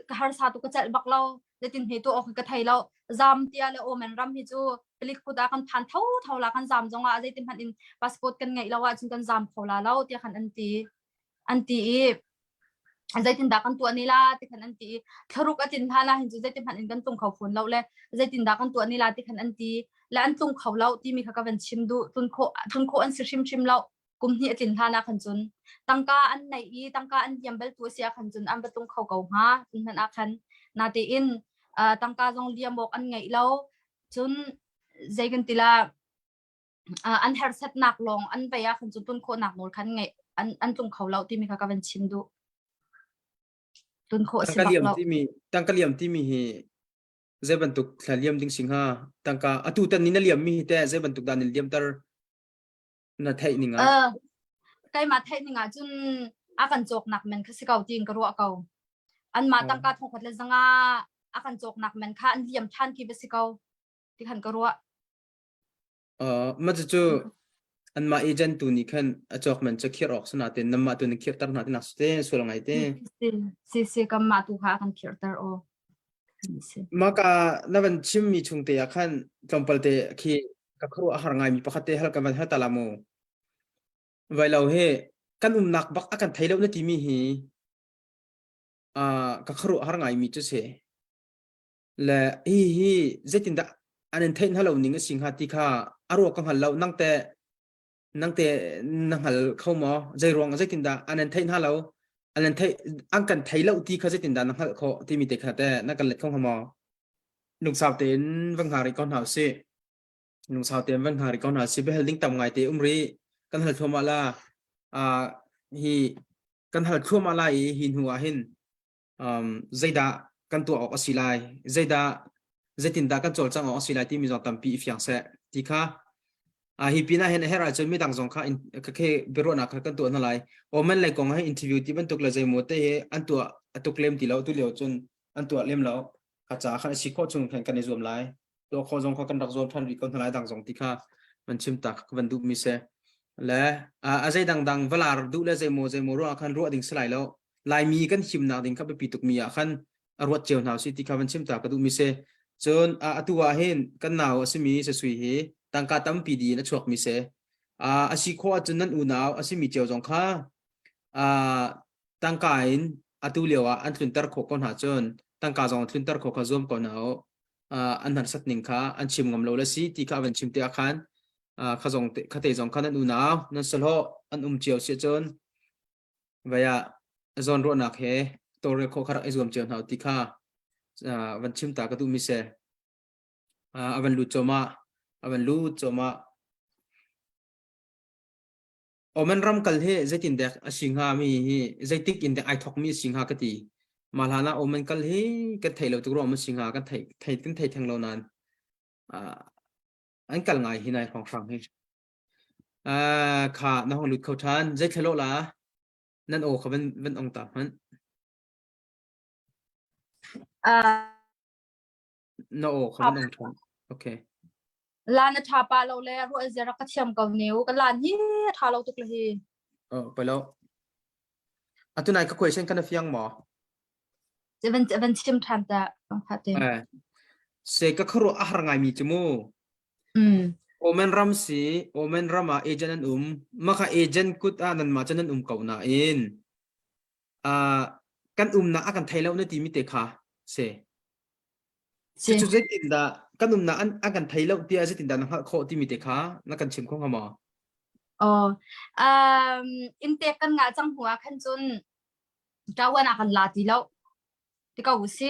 ก็หาสาตุกก็จะบักเราจะตินเหตุออกก็ไทยแล้วจามเตียแล้วโอเมนรัมฮิจูผลิตคุดากันพันเท่าละกันจามจงอาจะตินพันอินพาสปอร์ตกันไงแล้วว่าจึงกันจามเขาละแล้วเตียขันอันตีใจตินดักกันตัวนี้ละที่ขันอันตีทารุกอตินท่าละเห็นจูใจตินพันอินกันตรงเขาฝนเราเลยใจตินดักกันตัวนี้ละที่ขันอันตีและอันตรงเขาเราที่มีข้ากันชิมดูตุนโคอันชิมเรากุมนี้อตินท่าละขันจุนตั้งกาอันไหนตั้งกาอันยำเบลตัวเสียขันจุนอันเป็นตรงเขาเก่าฮะจุนพันอาคันนาเตอินตั้งกาจงเลียมบอกอันไงเราจุนใจกันตีละอันเฮอร์เซตหนักลงอันไปยาขันจุนตุนโคหนักหมดขันไงอันตรงเขาเราที่มีข้ากันชิมดูตุนโคสิบักเราตั้งกะเลียมที่มีเจบันตุกทะเลียมดิ้งสิงหาตั้งกาอตุตันนินเลียมมีแต่เจบันตุกดานิลเลียมตร์น่าไทยนิงอ่ะใกล้มาไทยนิงอ่ะจุนอากันจกหนักมันคือสิเก่าจริงกระรัวเก่าอันมาตั้งกาทงขัดเลยจังอากันจกหนักมันค่ะอันเลียมท่านที่เป็นสิเก่าที่ขันกระรัวมาจู่อันมาเอเจนต์ตัวนี้ขันจอกมันจะเขียนออกสนาเต็นน้ำมาตัวนี้เขียนตร์นาเต็นนักสเตนส่วนไงเต้สิกัมมาตัวค่ะกันเขียนตร์โอมากานับเป็นชิมมีชุงเตียขันจอมเปลเตคีกับครัวอาหารไงมีปกติฮัลกันมาฮัตตาลามูไว้เราเฮกันนักบักอากันไทยแล้วนั่นที่มีฮีกับครัวอาหารไงมีจุดเสและฮีเจตินดาอันนั้นไทยฮัลเราหนิงสิงหาติค่ะอารมณ์กังหันเรานั่งแต่นั่งหัลเข้ามาใจรวงใจตินดาอันนั้นไทยฮัลเราอันนั้นไทยอันกันไทยแล้วที่เขาใจตินดานั่งหัลเขาที่มีเด็กขนาดแต่นั่งกันเล็กเข้ามาลุงสาวเต็นวังหาริกอนหาสิลุงสาวเต็นวังหาริกอนหาสิไปเฮลิงต่ำไงเตอุ้มรีกันหัลทั่วมาละฮีกันหัลทั่วมาละหินหัวหินใจดากันตัวออกอสิไลใจดาใจตินดากันโจลจังออกอสิไลที่มีจอมตั้มปีอีฟิงเสที่ค่ะฮีปีน่าเห็นเฮราจนไม่ดังสงค่ะก็แค่เบรอนักกันตัวนั่นแหละโอ้มันเลยกงให้อินทิวิวที่มันตุกเลยใจหมดแต่อันตัวตุกเล่มที่เราตุเลียวจนอันตัวเล่มเราอาจจะขันสิโคจงแข่งกันในรวมไลตัวโคจงเขากันดักรวมทันวิกันทลายดังสงที่ค่ะมันชิมตักวันดูมิเสและใจดังเวลาดูแลใจโมรัวขันรัวดิ่งสลายแล้วลายมีกันชิมนาดิ่งเข้าไปปีตุกมีขันรัวเจียวหนาวสิที่ค่ะมันชิมตักก็ดูมิเสจนตัวเห็นกันหนาวสิมีจะสวยเฮตั้งการตั้มปีดีนะชวกมิเสอาศิโคจนนั้นอุณาวอาศิมีเจียวจงค่ะตั้งการตัวเลียวอันทุนตร์โคก่อนหาจนตั้งการจงทุนตร์โคขจมก่อนเอาอันนั้นสักหนึ่งค่ะอันชิมงมโลละสิที่ข้าวันชิมเตียขันข้าจงข้าเตยจงขันนั้นอุณาวนั่นสโลอันเจียวเสียจนไว้จนรัวนักเฮตัวเรโคขรักไอรวมเจียวหาที่ข้าวันชิมตากระดูมิเสวันลุจมาวันลูจมาโอมันรำกัลเฮใจตินเด็กสิงหามีใจติกอินเด็กไอทอกมีสิงหากตีมาลานาโอมันกัลเฮกันไทยเราตุกรอมันสิงหากันไทยทางเรานั้นอันกัลไงที่ไหนของฟังให้ข้าน้องลุดเขาทานใจทะเลาะละนั่นโอ้เขาเป็นองตามันน้าโอ้เขาเป็นองทองโอเคลานชาปาเราเลยรู้เจรักเทียมกับนิ้วกันลานยี่ทาเราตุกเลยไปแล้วตัวไหนก็คุยเช่นกันนะฟิยังหมอจะเป็นชิมทันแต่ต้องพัดเองเสกก็ครัวอาหารไงมีจมูกโอเมนรัมซีโอเมนรัมเอเจนต์มาค่ะเอเจนต์กุดนั่นมาเจนต์เก่าหน้าอินกันนะอากันไทยแล้วเนี่ยที่มิเตค่ะเส สิ จุดเจ็ดดากันนุ่มนะอันกันไทยแล้วที่อาจจะติดดานะคะโคที่มีเด็กค่ะนักกันชิมของเขามา อินเตกันงาจังหัวขันจนเจ้าวันอากันลาตีแล้วที่เขาสิ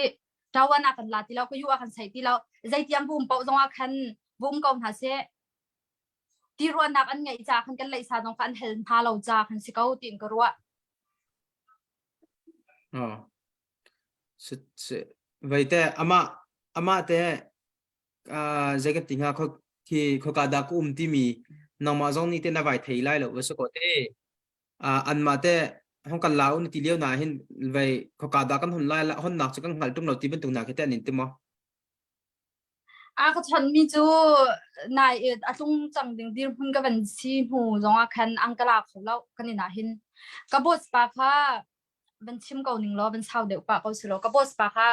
เจ้าวันอากันลาตีแล้วก็อยู่อากันใส่ตีแล้วใจเตรียมบุ้มเป่าตรงอากันบุ้มกองหาเสตีรัวนักอันไงจ้าขันกันเลยสาตรงกันเห็นพาเราจ้าขันสิเขาตีนกรัวสุดไว้แต่อามาแต่ใจกันติงาเขาที่เขากาดากุมที่มีน้องมาจงนี่เต้นไว้ไทยไล่แล้วว่าสกอตเตอันมาแต่ห้องกันลาวนี่ที่เลี้ยวนาเห็นไว้เขากาดากันหุ่นไล่ละหุ่นหนักจะกันหันตรงเราที่เป็นตรงนาแค่แต่นิดเดียวมั้ง ก็ฉันมีจูนายตรงจังดิ่งดิ่งหุ่นก็เป็นสีหูตรงอากันอังกลาของเรากันนี่นะเห็นก็บอสปาค่ะเป็นชิมเกาหนึ่งล้อเป็นชาวเดียวปากเขาสิล้อก็บอสปาค่ะ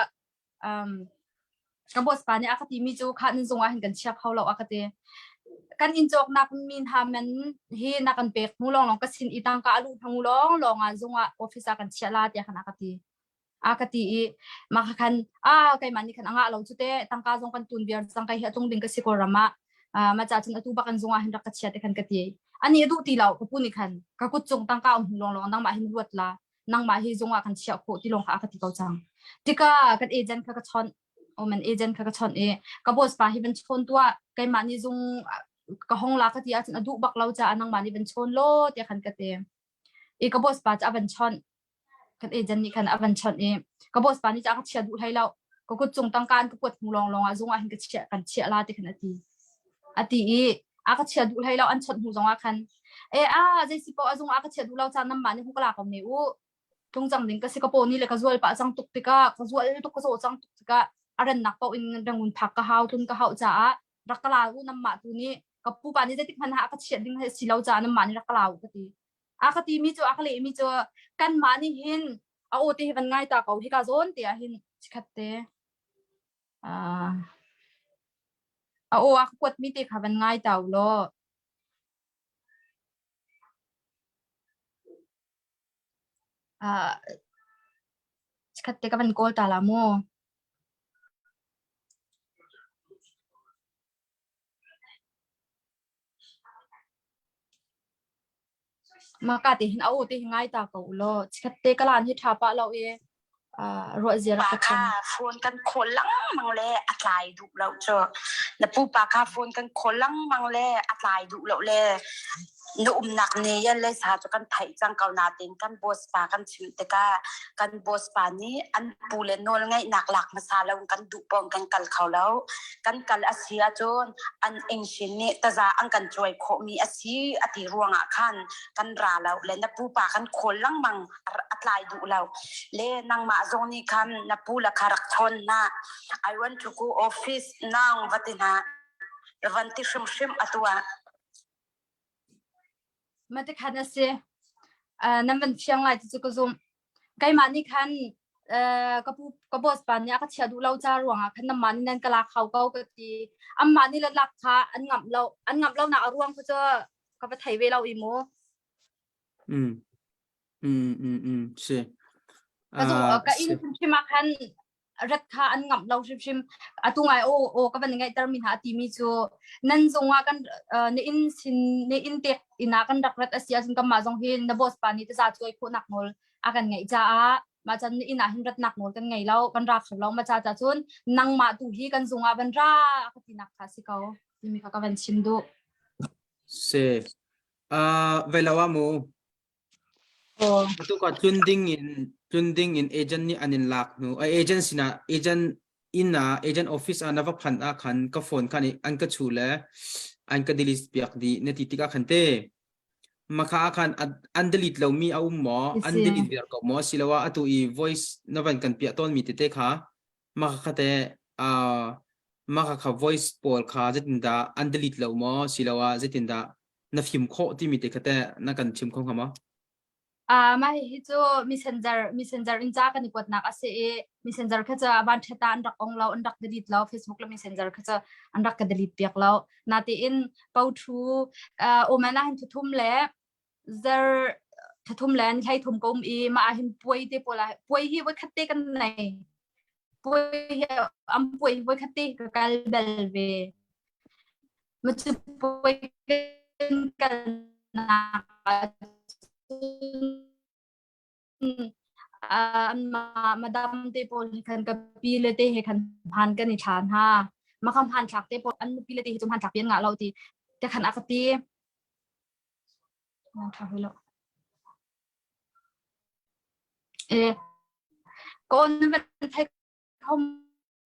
ก็บอสปาเนี่ยอากาศมีจูค่ะนั่นตรงอาเห็นกันเชียบเขาเราอากาศกันอินจอกนักมีทำมันเฮนักกันเป็กมูลองก็สินอีตังกาลูทั้งมูลองอ่ะจงอ่ะออฟฟิศกันเชียลาเดียกันอากาศมาคันใครมันนี่คันอ่ะเราจุดเตะตั้งกาจงกันตุนเบียร์จังใครเหตุงดิ่งก็สิกรมามาจากจันตุบักันจงอ่ะเห็นรักเชียเตกันกติอันนี้ดูตีเราก็พูดนี่คันก็กุจงตั้งกาลองนั่งมาเห็นรวดละนั่งมาเฮจงอ่ะคันเชียโคที่ลงค่ะอากาศเขาจังที่ก็กันเอเจนต์ก็ชอนโอ้มันเอเจนต์ก็ชอนก็บอสปาที่เป็นชนตัวใครมันนี่จงก็ห้องลักที่อาจจะดูบักเราจะนั่งมานี่เป็นชนโลดอย่างคันกติก็บอสปาจะเป็นชอนกันเอเจนต์นี่คันอวันชอนก็บอสปานี่จะเชียดูให้เราก็กุจงตั้งการก็ปวดหูลองจงอ่ะเห็นกันเชียลาติคันอติเชียดูให้เราอันชอนหูจงอ่ะคันใจสิปอจงอ่ะเชียดูเราจะน้ำมันนี่หูกลากับเนื้อจงจังดิ่งก็สิกปนี่เลยก็จวลปะจังตุกติกะก็จวลตุกก็โซจังตุกติกะอะไรนักเป่าอินดังุนพักก็เฮาทุนก็เฮาจ้ารักกลาอูน้ำมันตัวนี้ก็ปูปานี่จะติดพันหาก็เชียดิ่งให้สิเราจ้าน้ำมันนี่รักกลาอูก็ตีมีจูเลยมีจูกันมานี่หินโอ้ที่มันง่ายตาเขาที่กาโซนเตียหินชิคัตเตโอ้กดมีติค่ะมันง่ายตาโลชิคัตเตก็เป็นโกลตาลาโมมากาติหินที่ง่ายตาเขาโลชิคัตเตก็ลานที่ทาปะเรารัวเจียรักกันโฟนกันคนลังมังเลอะไรดูเราเจอแล้วปูปากาโฟนกันคนลังมังเลอะไรดูเราเลยนุ่มหนักเนี่ยยันเลยสาธุกันไทยจังเกานาตินกันบอสปากันชิมเตกากันบอสปานี้อันปูเลนโนลไงหนักหลักมาซาแล้วกันดุปองกันกัลเขาแล้วกันกัลอาเซียจนอันเองชินนี่ตาจาอันกันจอยโคมีอาซีอติรวงอ่ะขันกันราแล้วเลยนะปูปากันคนลังมังอะไรดูเราเลนังมาจงนี่คันนะปูละคารักชนนะ I want to go office now วัตินะวันที่ชิมอัตัวมาติคันเสียนั่นเป็นเชียงรายที่จะก็ซุ่มไกมานี่คันก็บอสปานเนี่ยก็เชียดูเราจารวงคันน้ำมันนั่นก็ลาเขาก็ตีอันมานี่ละลักค่ะอันงับเราหนักรวงก็จะก็ไปไทยเวเราอีโมใช่ก็อินชิมาคันรักค่ะอันงับเราชิมตุงไงโอ้ก็เป็นยังไงแต่มีหาทีมีจูนั่นจงว่ากันในอินเตกอินากันรักรัฐอาเซียนก็มาจงเห็นนะบอสปานี่จะช่วยคนหนักมอลอากันไงจ้ามาจันอินาเห็นรัฐหนักมอลกันไงเรากันรักของเรามาจ้าจนนั่งมาดูฮีกันจงว่าเป็นรักก็ที่นักค่ะสิเขาที่มีเขาก็เป็นชินดูเซ่เวลาว่ามูtukar tunding in agent ni anin lak no agent sina agent office anava phan a khan ka phone khan an ka chule an ka delete piak di neti ka khante makha khan an delete lo mi au mo an delete ver ko mo silawa atu I voice navan kan pia ton mi te kha makha khate makha kha voice pol kha jetinda an delete lo mo silawa jetinda na phim kho ti mi te khate na kan chim khong hamaมาฮิจูmessenger อินจ้ากันอีกว่านักอาศัย messenger เขาจะบันทึกตาอันรักองเราอันรักเดลิทเรา Facebook แล้ว messenger เขาจะอันรักกันเดลิทเปียกเรานาทีอินเป้าทูโอมาน่าเห็นทุ่มเล่ทุ่มเล่นใครทุ่มก็มาเห็นป่วยเตปละป่วยที่ว่าคัดเตกันไหน pui am pui pui khati ka kal bel ve ma chu pui kal na madam te pol khan ka pile te he khan phan kan ni than ha ma kham phan thak te pol an pile te chum phan thak pian nga lo ti te khan akati na tha hilo e kon ben thai không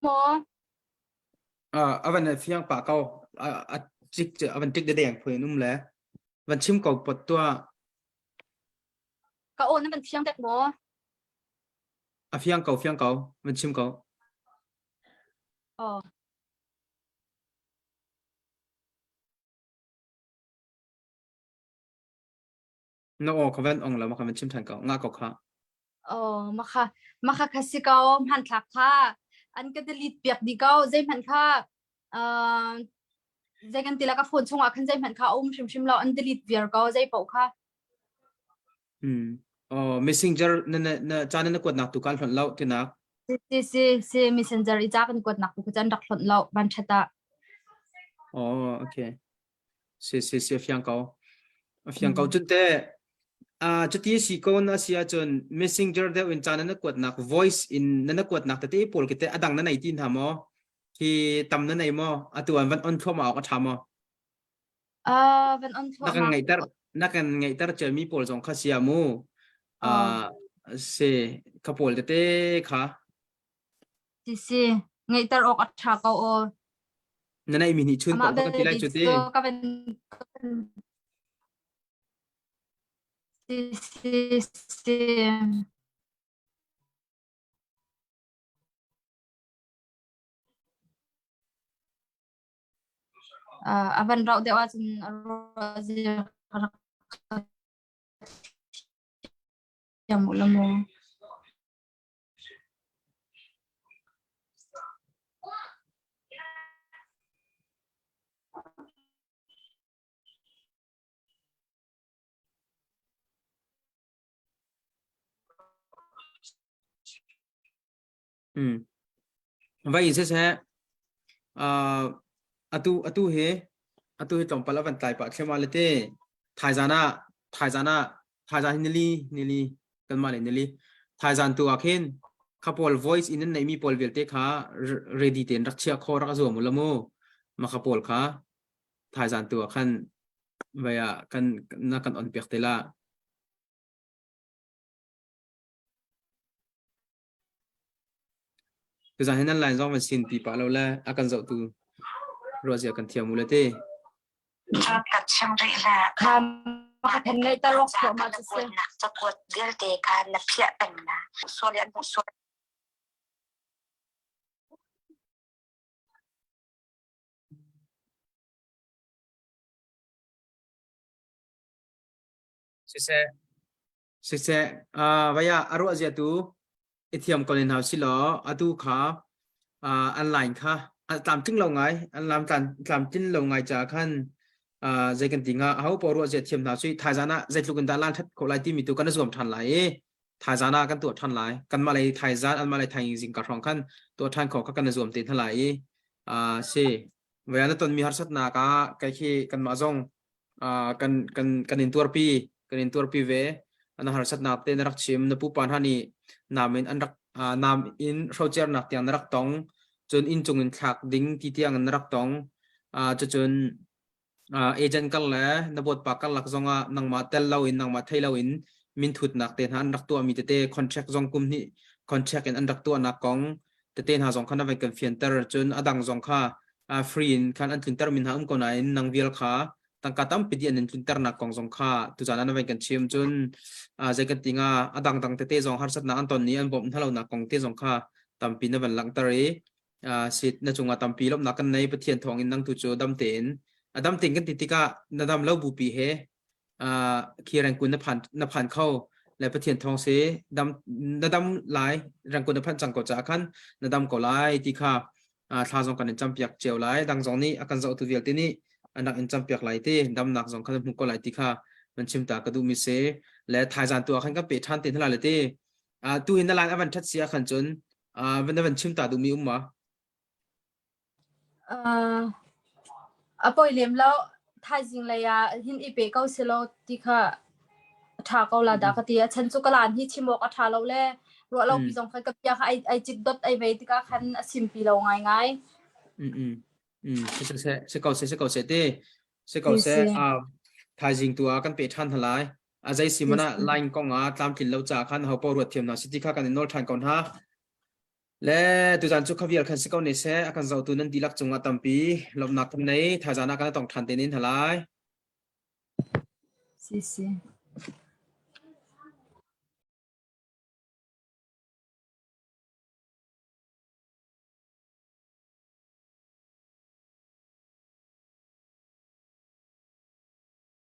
mo avan fiang pa kau chik avan tik de deng phoi num le van chim kau pot tua ka on ben thiang tek mo fiang kau van chim kau ờ no o kavan ong la ma kavan chim than kau nga kau kha maka kasi kau man thak kha an ka delete piak di kau zai man kha zai kan tila ka phone chunga khan zai man kha shim shim lo an delete viar kau zai pau kha messenger na chana na kwat nak tu kan thon lau ti nak si messenger i cha kan kwat nak ku chan rak thon lo ban thata okay se fiang kau chun te chuti si ko na sia chun messenger de in chana na kwat nak voice in na kwat nak te pol kite adang na nai tin ha mo ki tam na nai mo atuan van on thoma ka thamo van on thua nakan ngai tar che mi pol jong kha sia mu se kapol te kha si ngai tar ok atha kau o nanai mi ni chun ama ko ka tilai chu te ka ben si avan rau dewa chun rozi yamu lamo vai se atu he tong pala van tai pa khema lete thaizana nili kan ma le nili thaizan tu akhin kapol voice in nei mi pol velte kha ready ten rak chia khor ka zo mulamo ma kapol kha thaizan tu akhan vaya kan na kan on pektela tu za henan line zong van sin pi pa lo la akan zo tu rozia kan thiam mulateกัดช่างได้ละ tham maka kan ngai tar ok so ma จะ se จะกดเดือดเดกันนะเพียเป็นนะส่วนเรียนส่วน se vaya aro azia tu ethiam kolen house lo atu kha online kha tam ting lo ngai an lam tam tin lo ngai cha khan zai kan tinga hau poru azia thiam na sui thaizana zai tlukan da lan that kholai ti mi tu kan zom than lai thaizana kan tu than lai kan ma lai thaizan an ma lai thai jing ka rong khan to than kho ka kan zom te thalai se vaya na ton mi har sat na ka kai khi kan ma zong kan in tur pi ve an har sat nak te narak chim na pu pan hani namin an rak nam in rocher nak tiang narak tong chun in chung in thak ding ti tiang narak tong chun agent kal la na bot pa kal lak zonga nang ma tel law in nang ma thai law in min thut nak te han rak tu mi te contract zong kum ni contract in an rak tu na kong te ten ha zong khana vai kan fian ter chun adang zong kha free in khan an tin ter min ha ko na in nang vial kha tangkatam pidi an tin ter na kong zong kha tu jana na vai kan chim chun zai kan tinga adang tang te zong har sat na an ton ni an bom thalo na kong te zong kha tampi na van lang tari sit na chunga tampi lop na kan nei pathian thong in nang tu chu dam ten adam ting kan titika nadam lo bu pi he khiran kun na phan khau le pathian thong se nadam lai rang kun na phan chang ko cha khan nadam ko lai ti kha tha zong kan cham piak cheu lai dang zong ni akan zo tu vial ti ni anak in cham piak lai te dam nak zong khan mu ko lai ti kha man chim ta ka du mi se le thai jan tu khan ka pe than tin hala le te tu in la avan that sia khan chun วันนั้นชิมตาดูมีมะ ปอยเลี้ยมแล้วถ้าจริงเลยหินอีเปก็เสลที่ค่ะทาเกาลาดากตีฉันจุกลานที่ชิมอกทาเราแล่รัวเราปีจงคันกับยาค่ะไอจิตดดไอเวติกาคันชิมปีเราง่ายเสกเอาเสเต้เสกเอาเสทายจริงตัวกันเปิดทันทลายใจสิมันอะไลน์กงตามกินเราจากขันเขาปวดเทียมนะสิที่ข้ากันนอร์ทันก่อนฮะและตัวจันจุกขวิลคันเสกเอาเนเซอากันเจ้าตัวนั้นดีลักจงตัมปีลบนักทำไหนทายจานากันต้องทันเตนินทลายสิ